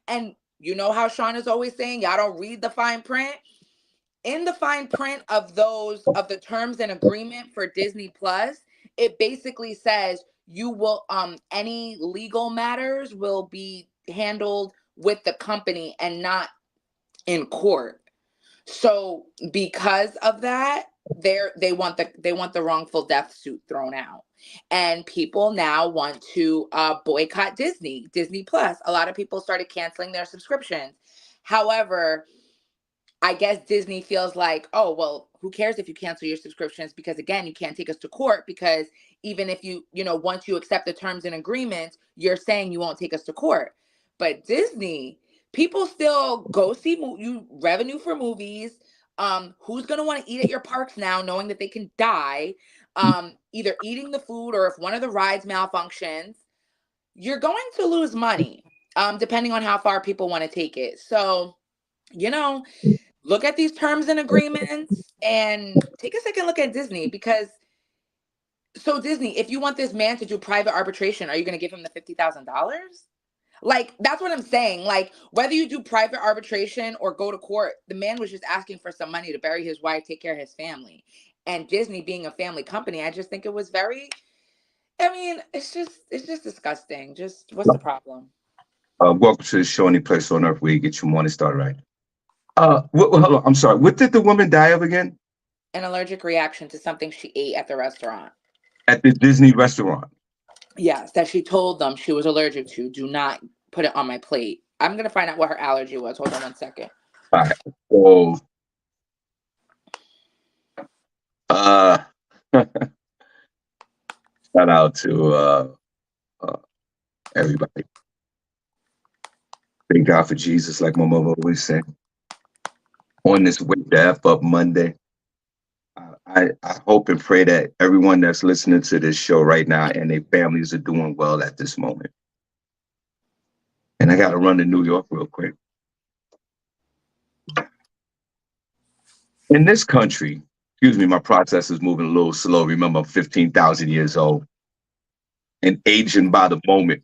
And you know how Sean is always saying, y'all don't read the fine print. In the fine print of the terms and agreement for Disney Plus, it basically says you will any legal matters will be handled with the company and not in court. So because of that, they want the wrongful death suit thrown out. And people now want to boycott Disney Plus. A lot of people started canceling their subscriptions. However, I guess Disney feels like, oh, well, who cares if you cancel your subscriptions? Because again, you can't take us to court, because even if once you accept the terms and agreements, you're saying you won't take us to court. But Disney, people still go see you revenue for movies. Who's going to want to eat at your parks now, knowing that they can die, either eating the food or if one of the rides malfunctions? You're going to lose money, depending on how far people want to take it. So, you know, look at these terms and agreements and take a second look at Disney, because so Disney, if you want this man to do private arbitration, are you going to give him the $50,000? Like, that's what I'm saying. Like, whether you do private arbitration or go to court, the man was just asking for some money to bury his wife, take care of his family. and Disney being a family company, I just think it was very, I mean, it's just disgusting. Just what's the problem? Welcome to the show, any place on earth where you get your morning started right. Hold on, I'm sorry. What did the woman die of again? An allergic reaction to something she ate at the restaurant. At the Disney restaurant. Yes, that she told them she was allergic to. Do not put it on my plate. I'm gonna find out what her allergy was. Hold on one second. All right. So, uh, shout out to everybody. Thank God for Jesus, like my mother always said. On this Wake the F Up Monday, I hope and pray that everyone that's listening to this show right now and their families are doing well at this moment. And I got to run to New York real quick. In this country, excuse me, my process is moving a little slow. Remember, I'm 15,000 years old and aging by the moment.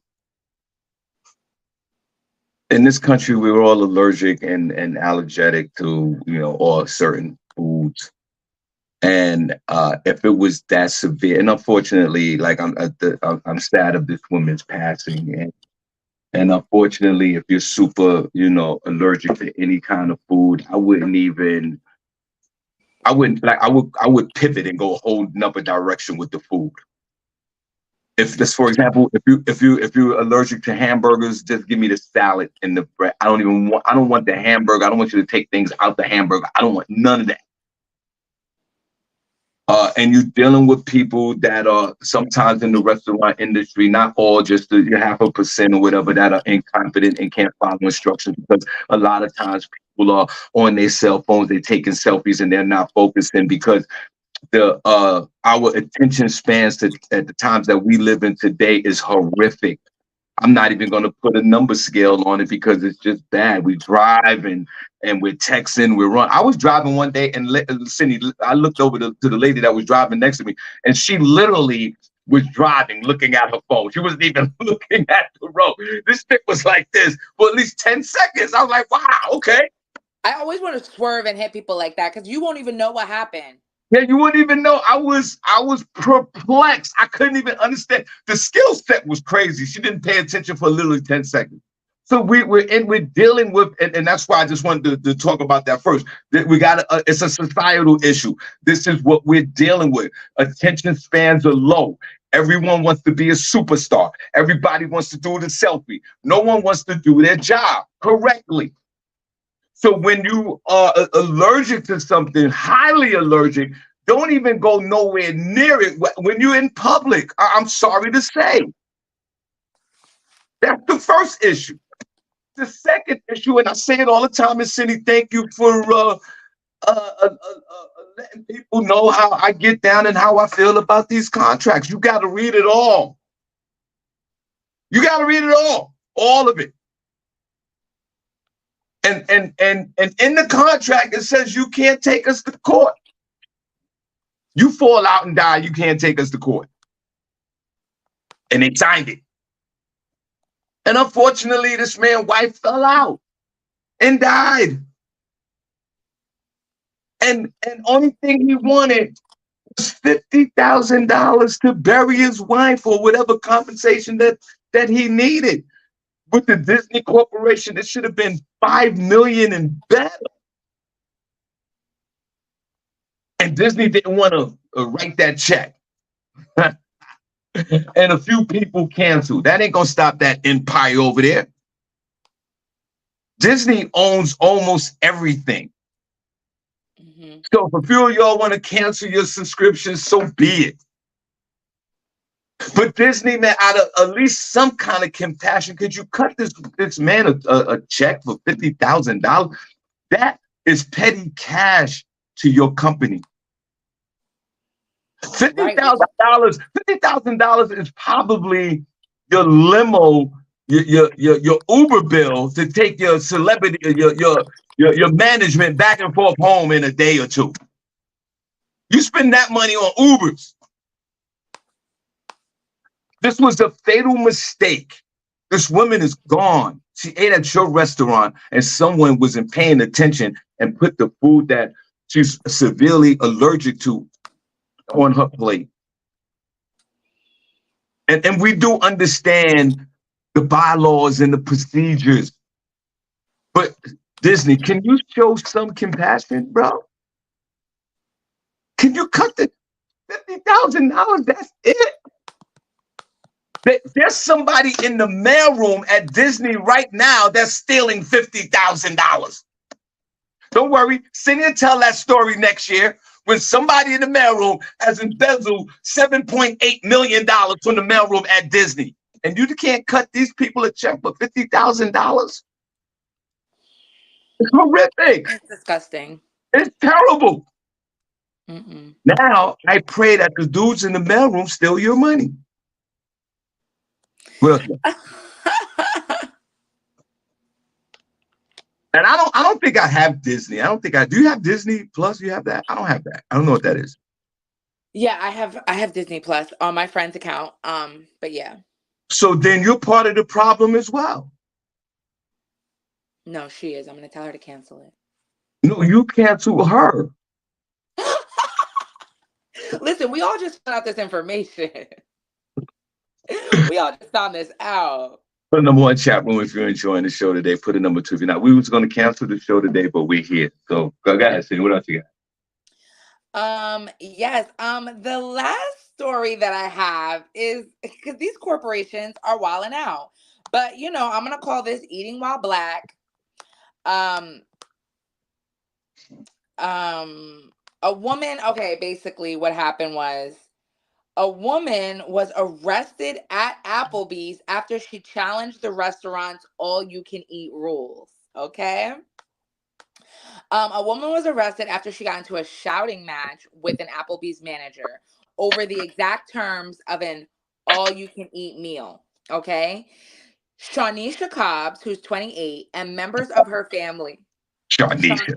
In this country, we were all allergic and allergic to, all certain foods. And if it was that severe, and unfortunately, like I'm sad of this woman's passing, and unfortunately, if you're super, allergic to any kind of food, I would I would pivot and go a whole nother direction with the food. If this, for example, if you're allergic to hamburgers, just give me the salad and the bread. I don't want the hamburger. I don't want you to take things out the hamburger. I don't want none of that. And you're dealing with people that are sometimes in the restaurant industry, not all, just the 0.5% or whatever, that are incompetent and can't follow instructions, because a lot of times people are on their cell phones, they're taking selfies and they're not focusing, because our attention spans at the times that we live in today is horrific. I'm not even going to put a number scale on it because it's just bad. We drive and we're texting, we're running. I was driving one day and Cindy, I looked over to the lady that was driving next to me, and she literally was driving, looking at her phone. She wasn't even looking at the road. This chick was like this for at least 10 seconds. I was like, wow, okay. I always want to swerve and hit people like that because you won't even know what happened. Yeah, you wouldn't even know. I was perplexed. I couldn't even understand. The skill set was crazy. She didn't pay attention for literally 10 seconds. So we're dealing with, and that's why I just wanted to talk about that first. That we got it's a societal issue. This is what we're dealing with. Attention spans are low. Everyone wants to be a superstar. Everybody wants to do the selfie. No one wants to do their job correctly. So when you are allergic to something, highly allergic, don't even go nowhere near it when you're in public. I'm sorry to say. That's the first issue. The second issue, and I say it all the time, is, Cindy, thank you for letting people know how I get down and how I feel about these contracts. You got to read it all. You got to read it all of it. And in the contract, it says you can't take us to court. You fall out and die, you can't take us to court. And they signed it. And unfortunately, this man's wife fell out and died. And only thing he wanted was $50,000 to bury his wife, or whatever compensation that he needed. With the Disney Corporation, it should have been $5 million and better. And Disney didn't want to write that check. And a few people canceled. That ain't gonna stop that empire over there. Disney owns almost everything. Mm-hmm. So if a few of y'all want to cancel your subscriptions, so be it. But Disney, man, out of at least some kind of compassion, could you cut this man a check for $50,000? That is petty cash to your company. $50,000 is probably your limo, your Uber bill to take your celebrity, your management back and forth home in a day or two. You spend that money on Ubers. This was a fatal mistake. This woman is gone. She ate at your restaurant and someone wasn't paying attention and put the food that she's severely allergic to on her plate. And we do understand the bylaws and the procedures. But Disney, can you show some compassion, bro? Can you cut the $50,000? That's it. There's somebody in the mailroom at Disney right now that's stealing $50,000. Don't worry, Cindy will tell that story next year when somebody in the mailroom has embezzled $7.8 million from the mailroom at Disney. And you can't cut these people a check for $50,000? It's horrific. It's disgusting. It's terrible. Mm-mm. Now, I pray that the dudes in the mailroom steal your money. What else? And I don't think I have Disney. I don't think I do. You have Disney Plus? You have that? I don't have that. I don't know what that is. Yeah, I have Disney Plus on my friend's account. But yeah. So then you're part of the problem as well. No, she is. I'm gonna tell her to cancel it. No, you cancel her. Listen, we all just found out this information. We all just found this out. Put a number one chat room if you're enjoying the show today. Put a number two if you're not. We was going to cancel the show today, but we're here. So go ahead, Cindy. What else you got? Yes. The last story that I have is because these corporations are wilding out. But I'm gonna call this eating while black. A woman, okay, basically what happened was a woman was arrested at Applebee's after she challenged the restaurant's all-you-can-eat rules. Okay. A woman was arrested after she got into a shouting match with an Applebee's manager over the exact terms of an all-you-can-eat meal. Okay. Shawnisha Cobbs, who's 28, and members of her family. Shawnisha.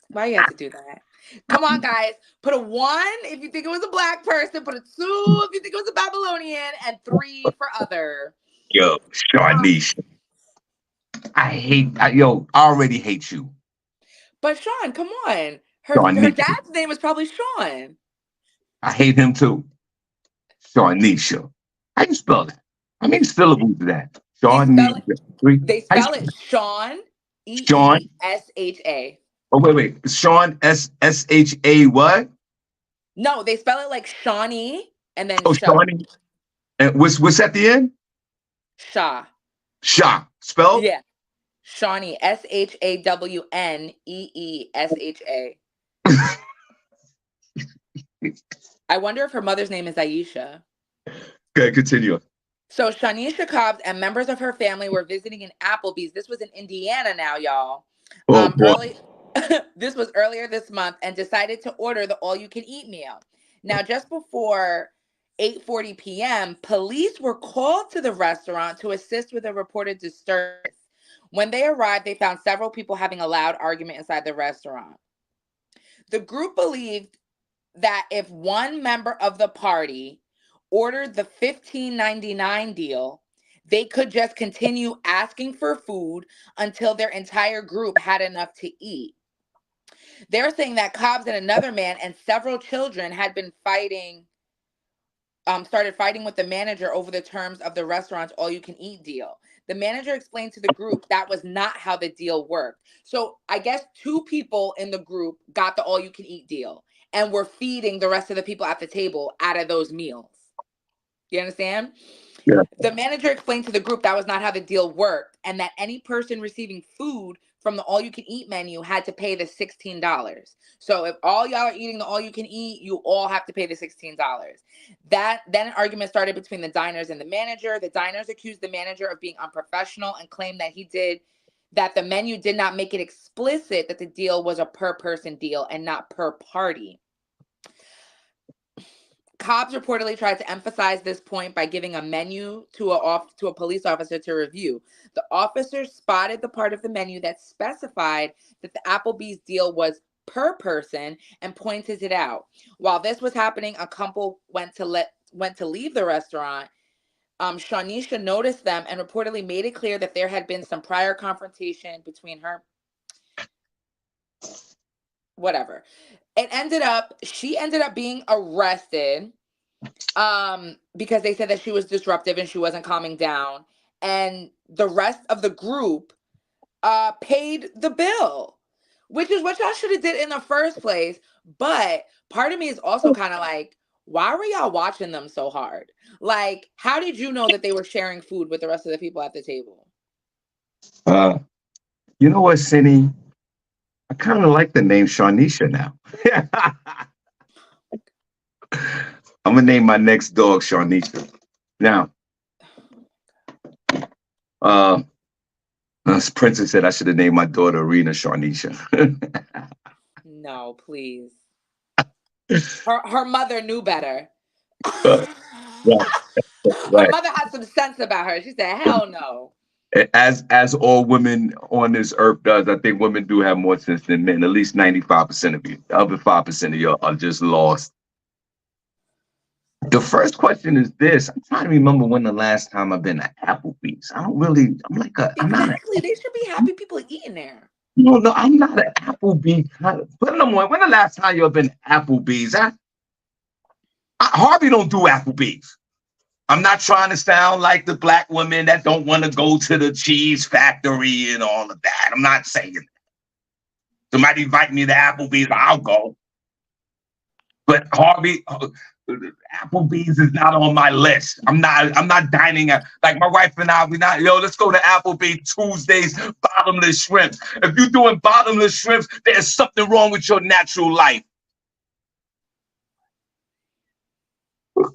Why you have to do that? Come on, guys. Put a 1 if you think it was a black person. Put a 2 if you think it was a Babylonian. And 3 for other. Yo, Shawnisha. I already hate you. But Shawn, come on. Her dad's name is probably Shawn. I hate him too. Shawnisha. How you spell that? How many syllables is that? Shawnisha. They spell it Shawn. Shawn. E-E-S-H-A. Oh, wait. Shawn, S-H-A what? No, they spell it like Shawnee and then Shawnee. And what's at the end? Shaw. Shaw. Spelled? Yeah. Shawnee. S-H-A-W-N-E-E-S-H-A. I wonder if her mother's name is Aisha. Okay, continue. So Shawnisha Cobbs and members of her family were visiting an Applebee's. This was in Indiana now, y'all. This was earlier this month and decided to order the all-you-can-eat meal. Now, just before 8:40 p.m., police were called to the restaurant to assist with a reported disturbance. When they arrived, they found several people having a loud argument inside the restaurant. The group believed that if one member of the party ordered the $15.99 deal, they could just continue asking for food until their entire group had enough to eat. They're saying that Cobbs and another man and several children had been started fighting with the manager over the terms of the restaurant's all-you-can-eat deal. The manager explained to the group that was not how the deal worked. So I guess 2 people in the group got the all-you-can-eat deal and were feeding the rest of the people at the table out of those meals. You understand? Yeah. The manager explained to the group that was not how the deal worked and that any person receiving food from the all-you-can-eat menu had to pay the $16. So if all y'all are eating the all-you-can-eat, you all have to pay the $16. Then an argument started between the diners and the manager. The diners accused the manager of being unprofessional and claimed that the menu did not make it explicit that the deal was a per-person deal and not per party. Cobbs reportedly tried to emphasize this point by giving a menu to a police officer to review. The officer spotted the part of the menu that specified that the Applebee's deal was per person and pointed it out. While this was happening, a couple went to leave the restaurant. Shawnisha noticed them and reportedly made it clear that there had been some prior confrontation between her. whatever. She ended up being arrested because they said that she was disruptive and she wasn't calming down. And the rest of the group paid the bill, which is what y'all should have did in the first place. But part of me is also kind of like, why were y'all watching them so hard? Like, how did you know that they were sharing food with the rest of the people at the table? You know what, Cindy? I kind of like the name Shawnisha now. I'm gonna name my next dog Shawnisha. Now, this Princess said I should have named my daughter Arena Shawnisha. No, please. Her mother knew better. Right, Her right. mother had some sense about her. She said, "Hell no." As all women on this earth does, I think women do have more sense than men. At least 95% of you. The other 5% of you are just lost. The first question is this. I'm trying to remember when the last time I've been to Applebee's. I'm not a, Exactly. They should be happy people eating there. no, I'm not an Applebee's kind of, but number one, when the last time you've been to Applebee's? Harvey don't do Applebee's. I'm not trying to sound like the black women that don't want to go to the cheese factory and all of that. I'm not saying that. Somebody invite me to Applebee's, I'll go. But Harvey, Applebee's is not on my list. I'm not dining at, like my wife and I, let's go to Applebee's Tuesdays, bottomless shrimps. If you're doing bottomless shrimps, there's something wrong with your natural life.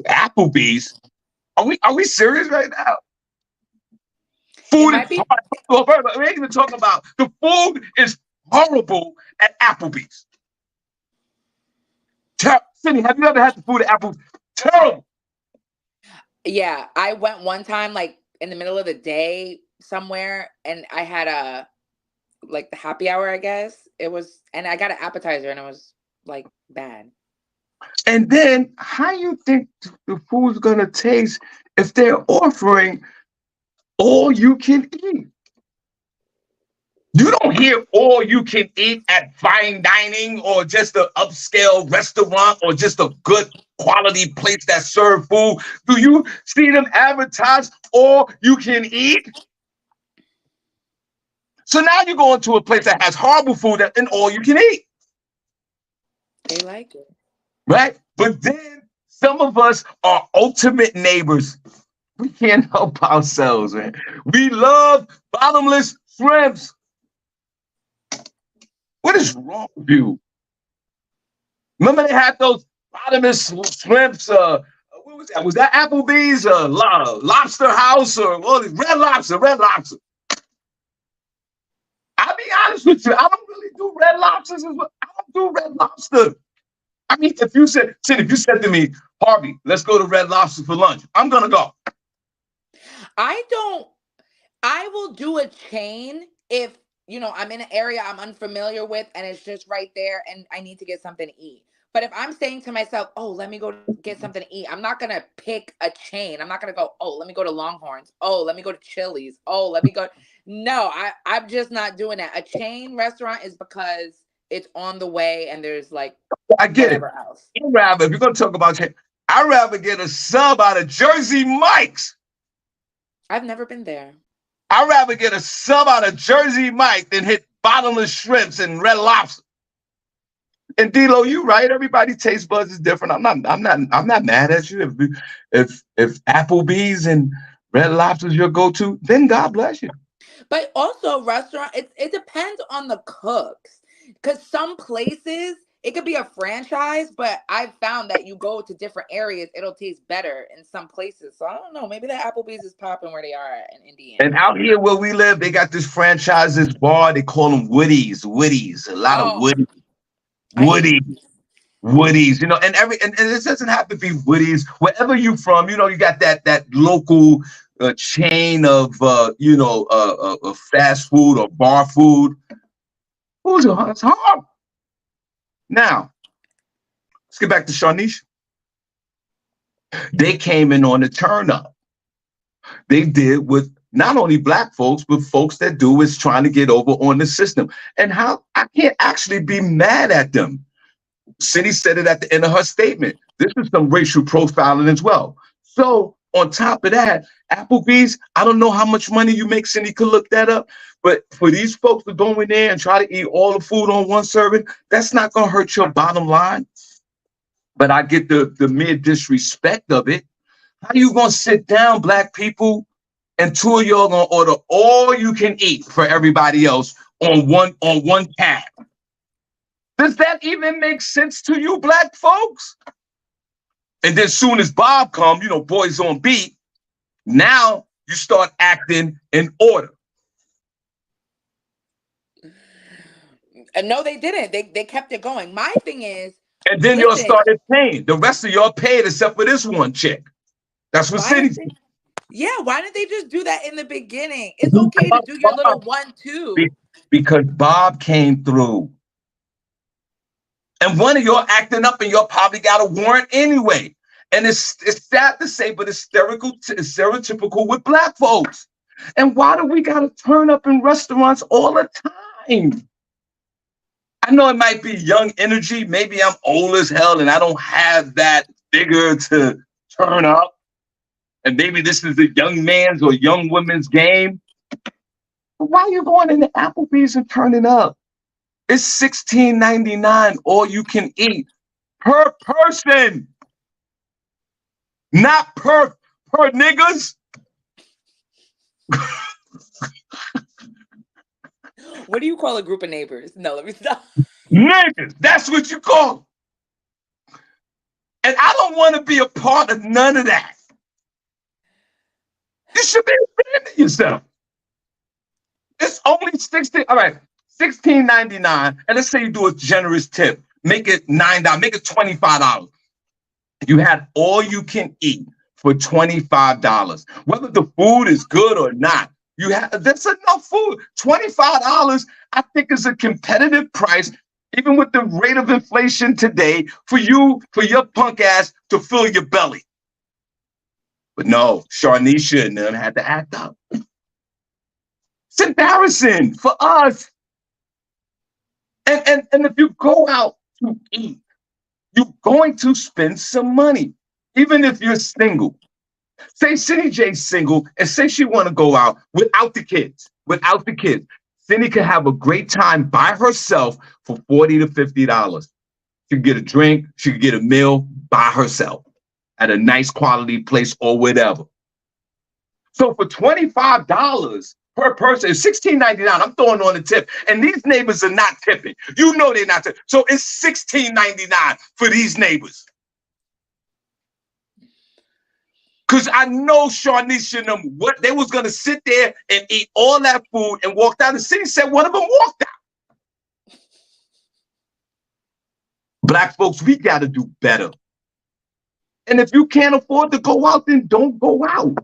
Applebee's? Are we serious right now? Food is horrible. We ain't even talking about the food is horrible at Applebee's. Cindy, have you ever had the food at Applebee's? Terrible. Yeah, I went one time, like in the middle of the day somewhere, and I had the happy hour, I guess. And I got an appetizer, and it was like bad. And then how you think the food's gonna taste if they're offering all you can eat? You don't hear all you can eat at fine dining or just an upscale restaurant or just a good quality place that serve food. Do you see them advertise all you can eat? So now you're going to a place that has horrible food and all you can eat. They like it. Right? But then some of us are ultimate neighbors. We can't help ourselves, man. We love bottomless shrimps. What is wrong with you? Remember they had those bottomless shrimps? What was that? Was that Applebee's? Lobster House or Red Lobster? Red Lobster. I'll be honest with you. I don't really do Red Lobsters. I don't do Red Lobster. I mean, if you said to me, Harvey, let's go to Red Lobster for lunch, I'm gonna go. I will do a chain if I'm in an area I'm unfamiliar with and it's just right there and I need to get something to eat. But if I'm saying to myself, oh, let me go get something to eat, I'm not going to pick a chain. I'm not going to go, oh, let me go to Longhorns. Oh, let me go to Chili's. Oh, let me go. No, I'm just not doing that. A chain restaurant is because it's on the way and there's I get it. Else. If you're going to talk about chain, I'd rather get a sub out of Jersey Mike's. I've never been there. I'd rather get a sub out of Jersey Mike than hit bottomless shrimps and Red Lobster. And D-Lo, you right. Everybody's taste buds is different. I'm not mad at you. If Applebee's and Red Lobster's your go-to, then God bless you. But also restaurant, it depends on the cooks. Because some places it could be a franchise, but I've found that you go to different areas, it'll taste better in some places. So I don't know. Maybe the Applebee's is popping where they are in Indiana. And out here where we live, they got this franchise, this bar. They call them Woody's. A lot of Woody's. Woody's, and it doesn't have to be Woody's. Wherever you from, you got that local chain of fast food or bar food. It's hard. Now, let's get back to Shawnisha. They came in on the turn up. They did what not only black folks, but folks that do is trying to get over on the system. And how I can't actually be mad at them. Cindy said it at the end of her statement. This is some racial profiling as well. So on top of that, Applebee's, I don't know how much money you make. Cindy could look that up. But for these folks to go in there and try to eat all the food on one serving, that's not going to hurt your bottom line. But I get the mere disrespect of it. How you going to sit down, black people, and two of y'all going to order all you can eat for everybody else on one tab? Does that even make sense to you, black folks? And then soon as Bob come, boys on beat, now you start acting in order. No, they didn't. They kept it going. My thing is, and then y'all started paying. The rest of y'all paid except for this one chick. That's what Cindy said. Yeah, why didn't they just do that in the beginning? It's okay to do your little 1-2. Because Bob came through. And one of y'all acting up and y'all probably got a warrant anyway. And it's sad to say, but it's stereotypical with black folks. And why do we got to turn up in restaurants all the time? I know it might be young energy. Maybe I'm old as hell and I don't have that vigor to turn up. And maybe this is a young man's or young woman's game. But why are you going into Applebee's and turning up? It's $16.99 all you can eat per person. Not per niggas. What do you call a group of neighbors? No, let me stop. Niggas, that's what you call them. And I don't want to be a part of none of that. You should be ashamed of yourself. It's only $16.99, and let's say you do a generous tip. Make it $9, make it $25. You had all you can eat for $25. Whether the food is good or not, that's enough food. $25, I think, is a competitive price, even with the rate of inflation today, for your punk ass to fill your belly. But no, Sharnisha and them had to act up. It's embarrassing for us. And if you go out to eat, you're going to spend some money, even if you're single. Say SennyJ's single and say she want to go out without the kids. Cindy can have a great time by herself for $40 to $50. She can get a drink, she can get a meal by herself at a nice quality place or whatever. So for $25 per person, it's $16.99. I'm throwing on the tip. And these neighbors are not tipping. You know they're not tipping. So it's $16.99 for these neighbors. Because I know Sharnisha and them, what they was going to sit there and eat all that food and walk down. The city said one of them walked out. Black folks, we got to do better. And if you can't afford to go out, then don't go out.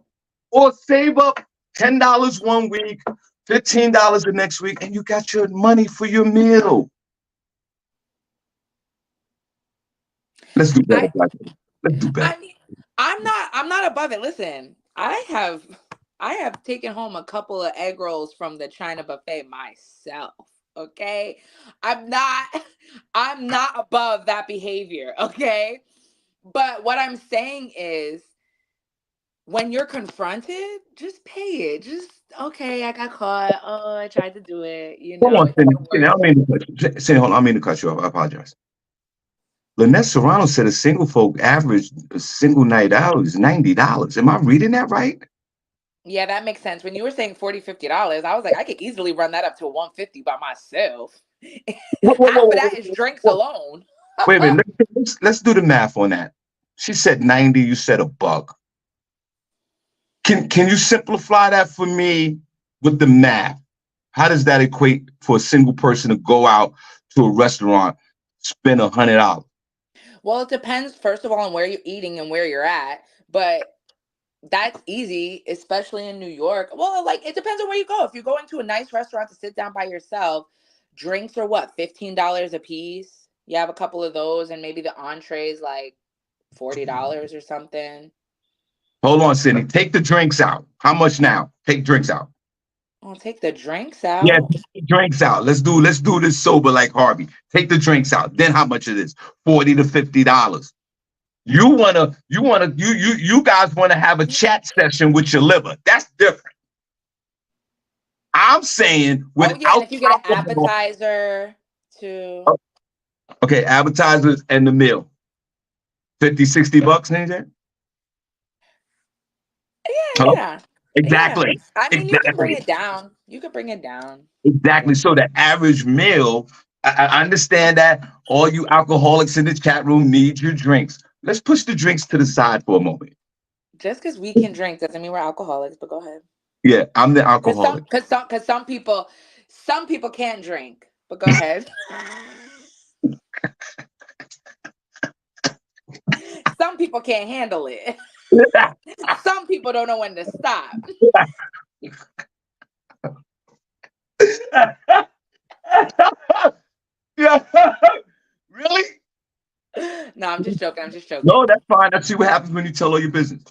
Or save up $10 one week, $15 the next week, and you got your money for your meal. Let's do better, Black folks. Let's do better. I'm not above it. Listen, I have taken home a couple of egg rolls from the China buffet myself. Okay. I'm not above that behavior. Okay. But what I'm saying is, when you're confronted, just pay it. Just, okay, I got caught. Oh, I tried to do it. Hold on, Cindy, I mean to cut you off. I apologize. Lynette Serrano said a single folk average a single night out is $90. Am I reading that right? Yeah, that makes sense. When you were saying $40, $50, I was like, I could easily run that up to $150 by myself. Half of that is drinks alone. Wait a minute. Let's do the math on that. She said 90. You said $1. Can you simplify that for me with the math? How does that equate for a single person to go out to a restaurant, spend $100? Well, it depends, first of all, on where you're eating and where you're at. But that's easy, especially in New York. Well, like, it depends on where you go. If you're going to a nice restaurant to sit down by yourself, drinks are what, $15 a piece? You have a couple of those, and maybe the entrees like $40 or something. Hold on, Cindy. Take the drinks out. How much now? Take drinks out. I'll take the drinks Yeah, out. take the drinks out. Let's do this sober like Harvey. Take the drinks out. Then how much it is? $40 to $50. You guys wanna have a chat session with your liver. That's different. I'm saying Oh yeah, and without if you get an alcohol. appetizer too. Okay, appetizers and the meal. 50, $60, NJ? Yeah, Hello? yeah. Yeah. Exactly. I mean, you can bring Exactly. it down. You can bring it down. Exactly. So the average meal, I understand that all you alcoholics in the chat room need your drinks. Let's push the drinks to the side for a moment. Just because we can drink doesn't mean we're alcoholics, but go ahead. Yeah, I'm the Cause alcoholic. some people can't drink. But go ahead. Some people can't handle it. Some people don't know when to stop. Yeah. Really? No, I'm just joking. I'm just joking. No, that's fine. Let's see what happens when you tell all your business.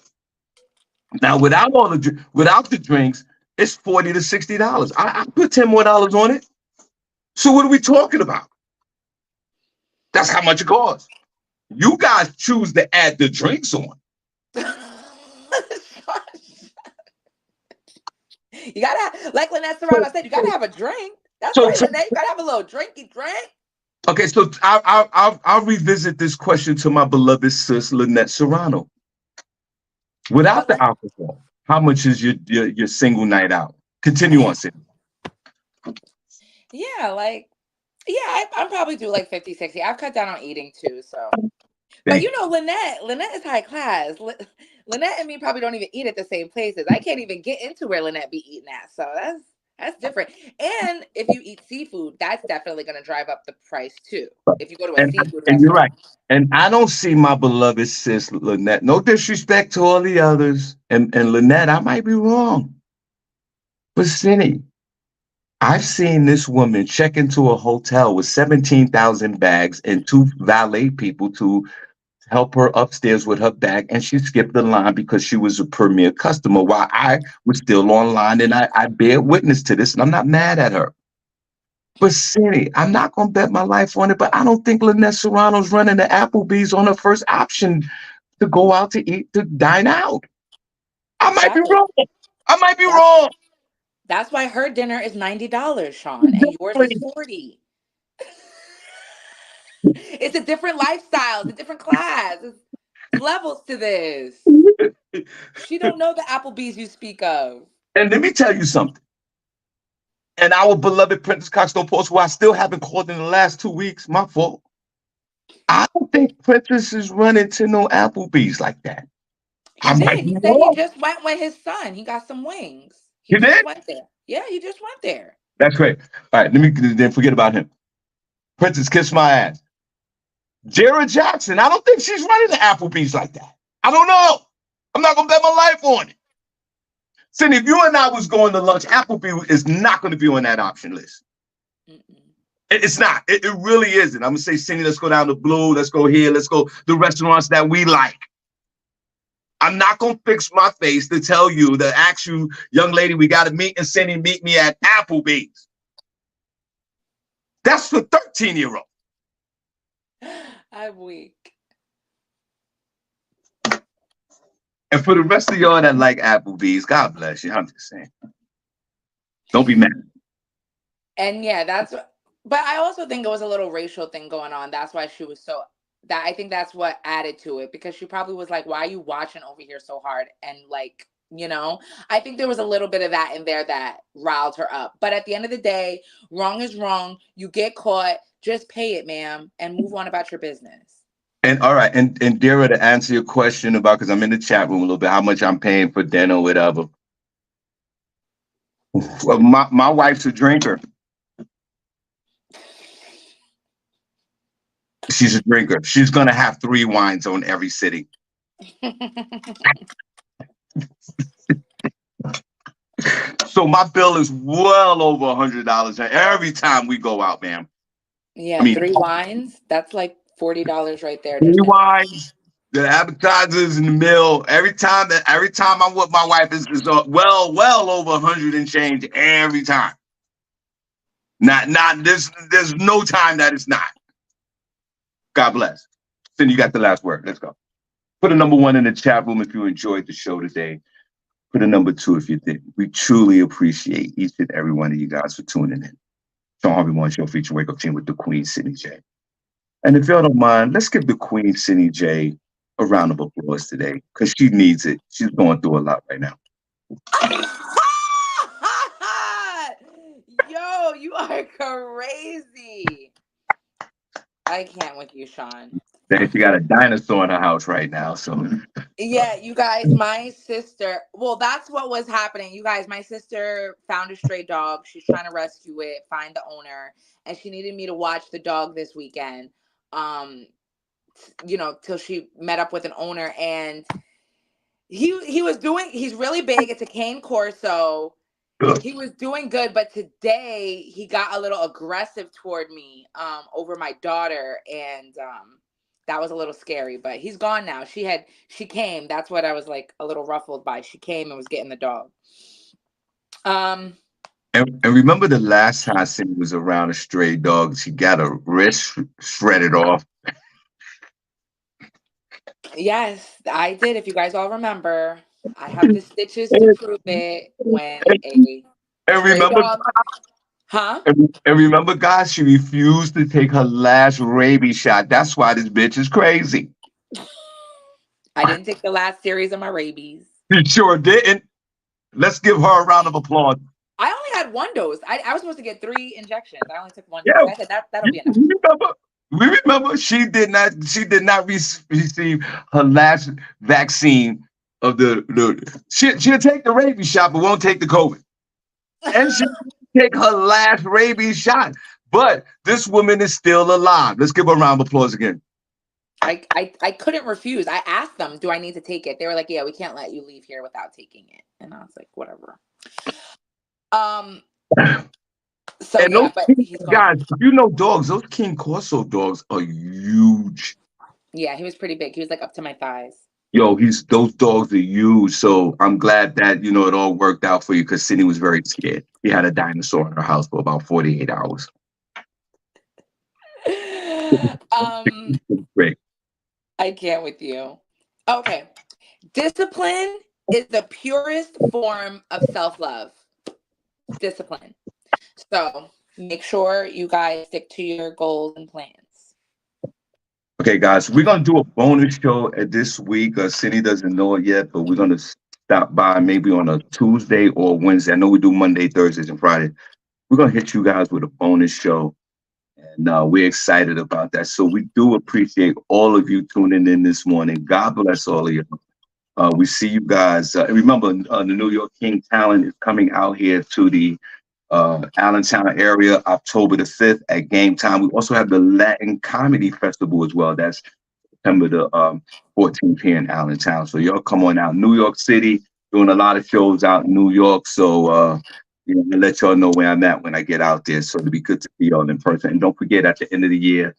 Now, without the drinks, it's $40 to $60. I put $10 more on it. So what are we talking about? That's how much it costs. You guys choose to add the drinks on. You gotta, like Lynette Serrano said, you gotta have a drink. That's So, right, so Lynette. You gotta have a little drinky drink. okay, so I'll revisit this question to my beloved sis Lynette Serrano. Without But the like, alcohol, how much is your single night out? Continue on, Cindy. yeah, like, yeah, I'm probably do like 50, 60. I've cut down on eating too, so. But Thank you know, Lynette is high class. Lynette and me probably don't even eat at the same places. I can't even get into where Lynette be eating at. So that's different. And if you eat seafood, that's definitely going to drive up the price too. If you go to a and seafood and you're right. restaurant. And I don't see my beloved sis Lynette. No disrespect to all the others. And Lynette, I might be wrong. But Cindy, I've seen this woman check into a hotel with 17,000 bags and two valet people to help her upstairs with her bag, and she skipped the line because she was a premier customer while I was still online, and I bear witness to this, and I'm not mad at her. But Cindy, I'm not gonna bet my life on it, but I don't think Lynette Serrano's running the Applebee's on her first option to go out to eat, to dine out. I might be Exactly. wrong. I might be That's wrong. that's why her dinner is $90, Sean, and yours is 40. It's a different lifestyle, it's a different class. It's levels to this. She don't know the Applebee's you speak of. And let me tell you something. And our beloved Princess Cox don't post, who I still haven't called in the last 2 weeks, my fault. I don't think Princess is running to no Applebee's like that. He I might did. be He said he wrong. just went with his son. He got some wings. He You just did? went there. Yeah, he just went there. That's great. All right, let me then forget about him. Princess, kiss my ass. Jared Jackson, I don't think she's running the Applebee's like that. I don't know. I'm not gonna bet my life on it. Cindy, if you and I was going to lunch, Applebee is not going to be on that option list. Mm-mm. It's not. It really isn't. I'm gonna say, Cindy, let's go down to Blue. Let's go here. Let's go the restaurants that we like. I'm not gonna fix my face to tell you to ask you, young lady, we got to meet, and Cindy, meet me at Applebee's. That's for 13-year-old. I'm weak. And for the rest of y'all that like Applebee's, God bless you. I'm just saying. Don't be mad. And yeah, but I also think it was a little racial thing going on. That's why she was so that I think that's what added to it because she probably was like, why are you watching over here so hard? And like, I think there was a little bit of that in there that riled her up. But at the end of the day, wrong is wrong. You get caught, just pay it, ma'am, and move on about your business. And all right, and Dara, to answer your question about, because I'm in the chat room a little bit, how much I'm paying for dinner, whatever. Well, my wife's a drinker. She's a drinker. She's gonna have 3 wines on every sitting. So my bill is well over $100 every time we go out, ma'am. Yeah, I mean, 3 wines. That's like $40 right there. 3 Just wines, The appetizers in the meal. Every time I'm with my wife, it's well over 100 and change every time. Not there's no time that it's not. God bless. Cindy, you got the last word. Let's go. Put a number one in the chat room if you enjoyed the show today. Put a number two if you didn't. We truly appreciate each and every one of you guys for tuning in. Shawn Harvey Morning Show featuring Wake Up Team with the Queen, SennyJ. And if y'all don't mind, let's give the Queen, SennyJ, a round of applause today because she needs it. She's going through a lot right now. Yo, you are crazy. I can't with you, Shawn. Then she got a dinosaur in her house right now. So Yeah, you guys, my sister, well, that's what was happening. You guys, my sister found a stray dog. She's trying to rescue it, find the owner, and she needed me to watch the dog this weekend. Till she met up with an owner, and he's really big. It's a cane corso. He was doing good, but today he got a little aggressive toward me over my daughter, and that was a little scary, but he's gone now. She came. That's what I was like a little ruffled by. She came and was getting the dog. and remember the last time Cindy was around a stray dog, she got a wrist shredded off. Yes, I did. If you guys all remember, I have the stitches to prove it. When a And stray remember, dog, huh? and remember, guys, she refused to take her last rabies shot. That's why this bitch is crazy. I didn't take the last series of my rabies. She sure didn't. Let's give her a round of applause. I only had one dose. I was supposed to get 3 injections. I only took one Yeah, dose. I said that'll be enough. we remember she did not receive her last vaccine of she'll take the rabies shot, but won't take the COVID. And she'll take her last rabies shot. But this woman is still alive. Let's give her a round of applause again. I couldn't refuse. I asked them, do I need to take it? They were like, yeah, we can't let you leave here without taking it. And I was like, whatever. So and yeah, but he's gone. guys, you know dogs, those King Corso dogs are huge. Yeah, he was pretty big. He was like up to my thighs. Yo, those dogs are huge. So I'm glad that, it all worked out for you because Cindy was very scared. He had a dinosaur in her house for about 48 hours. Great. I can't with you. Okay. Discipline is the purest form of self-love. Discipline. So make sure you guys stick to your goals and plans. Okay, guys, we're going to do a bonus show this week. Cindy doesn't know it yet, but we're going to stop by maybe on a Tuesday or Wednesday. I know we do Monday, Thursdays, and Friday. We're going to hit you guys with a bonus show. And we're excited about that. So we do appreciate all of you tuning in this morning. God bless all of you. We see you guys. Remember, the New York King Talent is coming out here to the Allentown area October the 5th at game time. We also have the Latin Comedy Festival as well. That's September the 14th here in Allentown. So y'all come on out. New York City, doing a lot of shows out in New York. So I'll let y'all know where I'm at when I get out there. So it'll be good to see y'all in person. And don't forget, at the end of the year,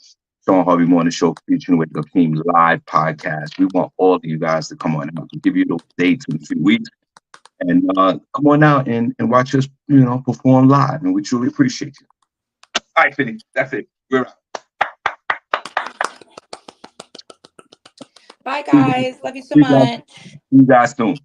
Shawn Harvey Morning Show featuring with the team live podcast. We want all of you guys to come on out. We'll give you those dates in a few weeks. And come on out and watch us, perform live. And we truly appreciate you. All right, Finny, that's it. We're out. Bye, guys. Love you so much. See you guys soon.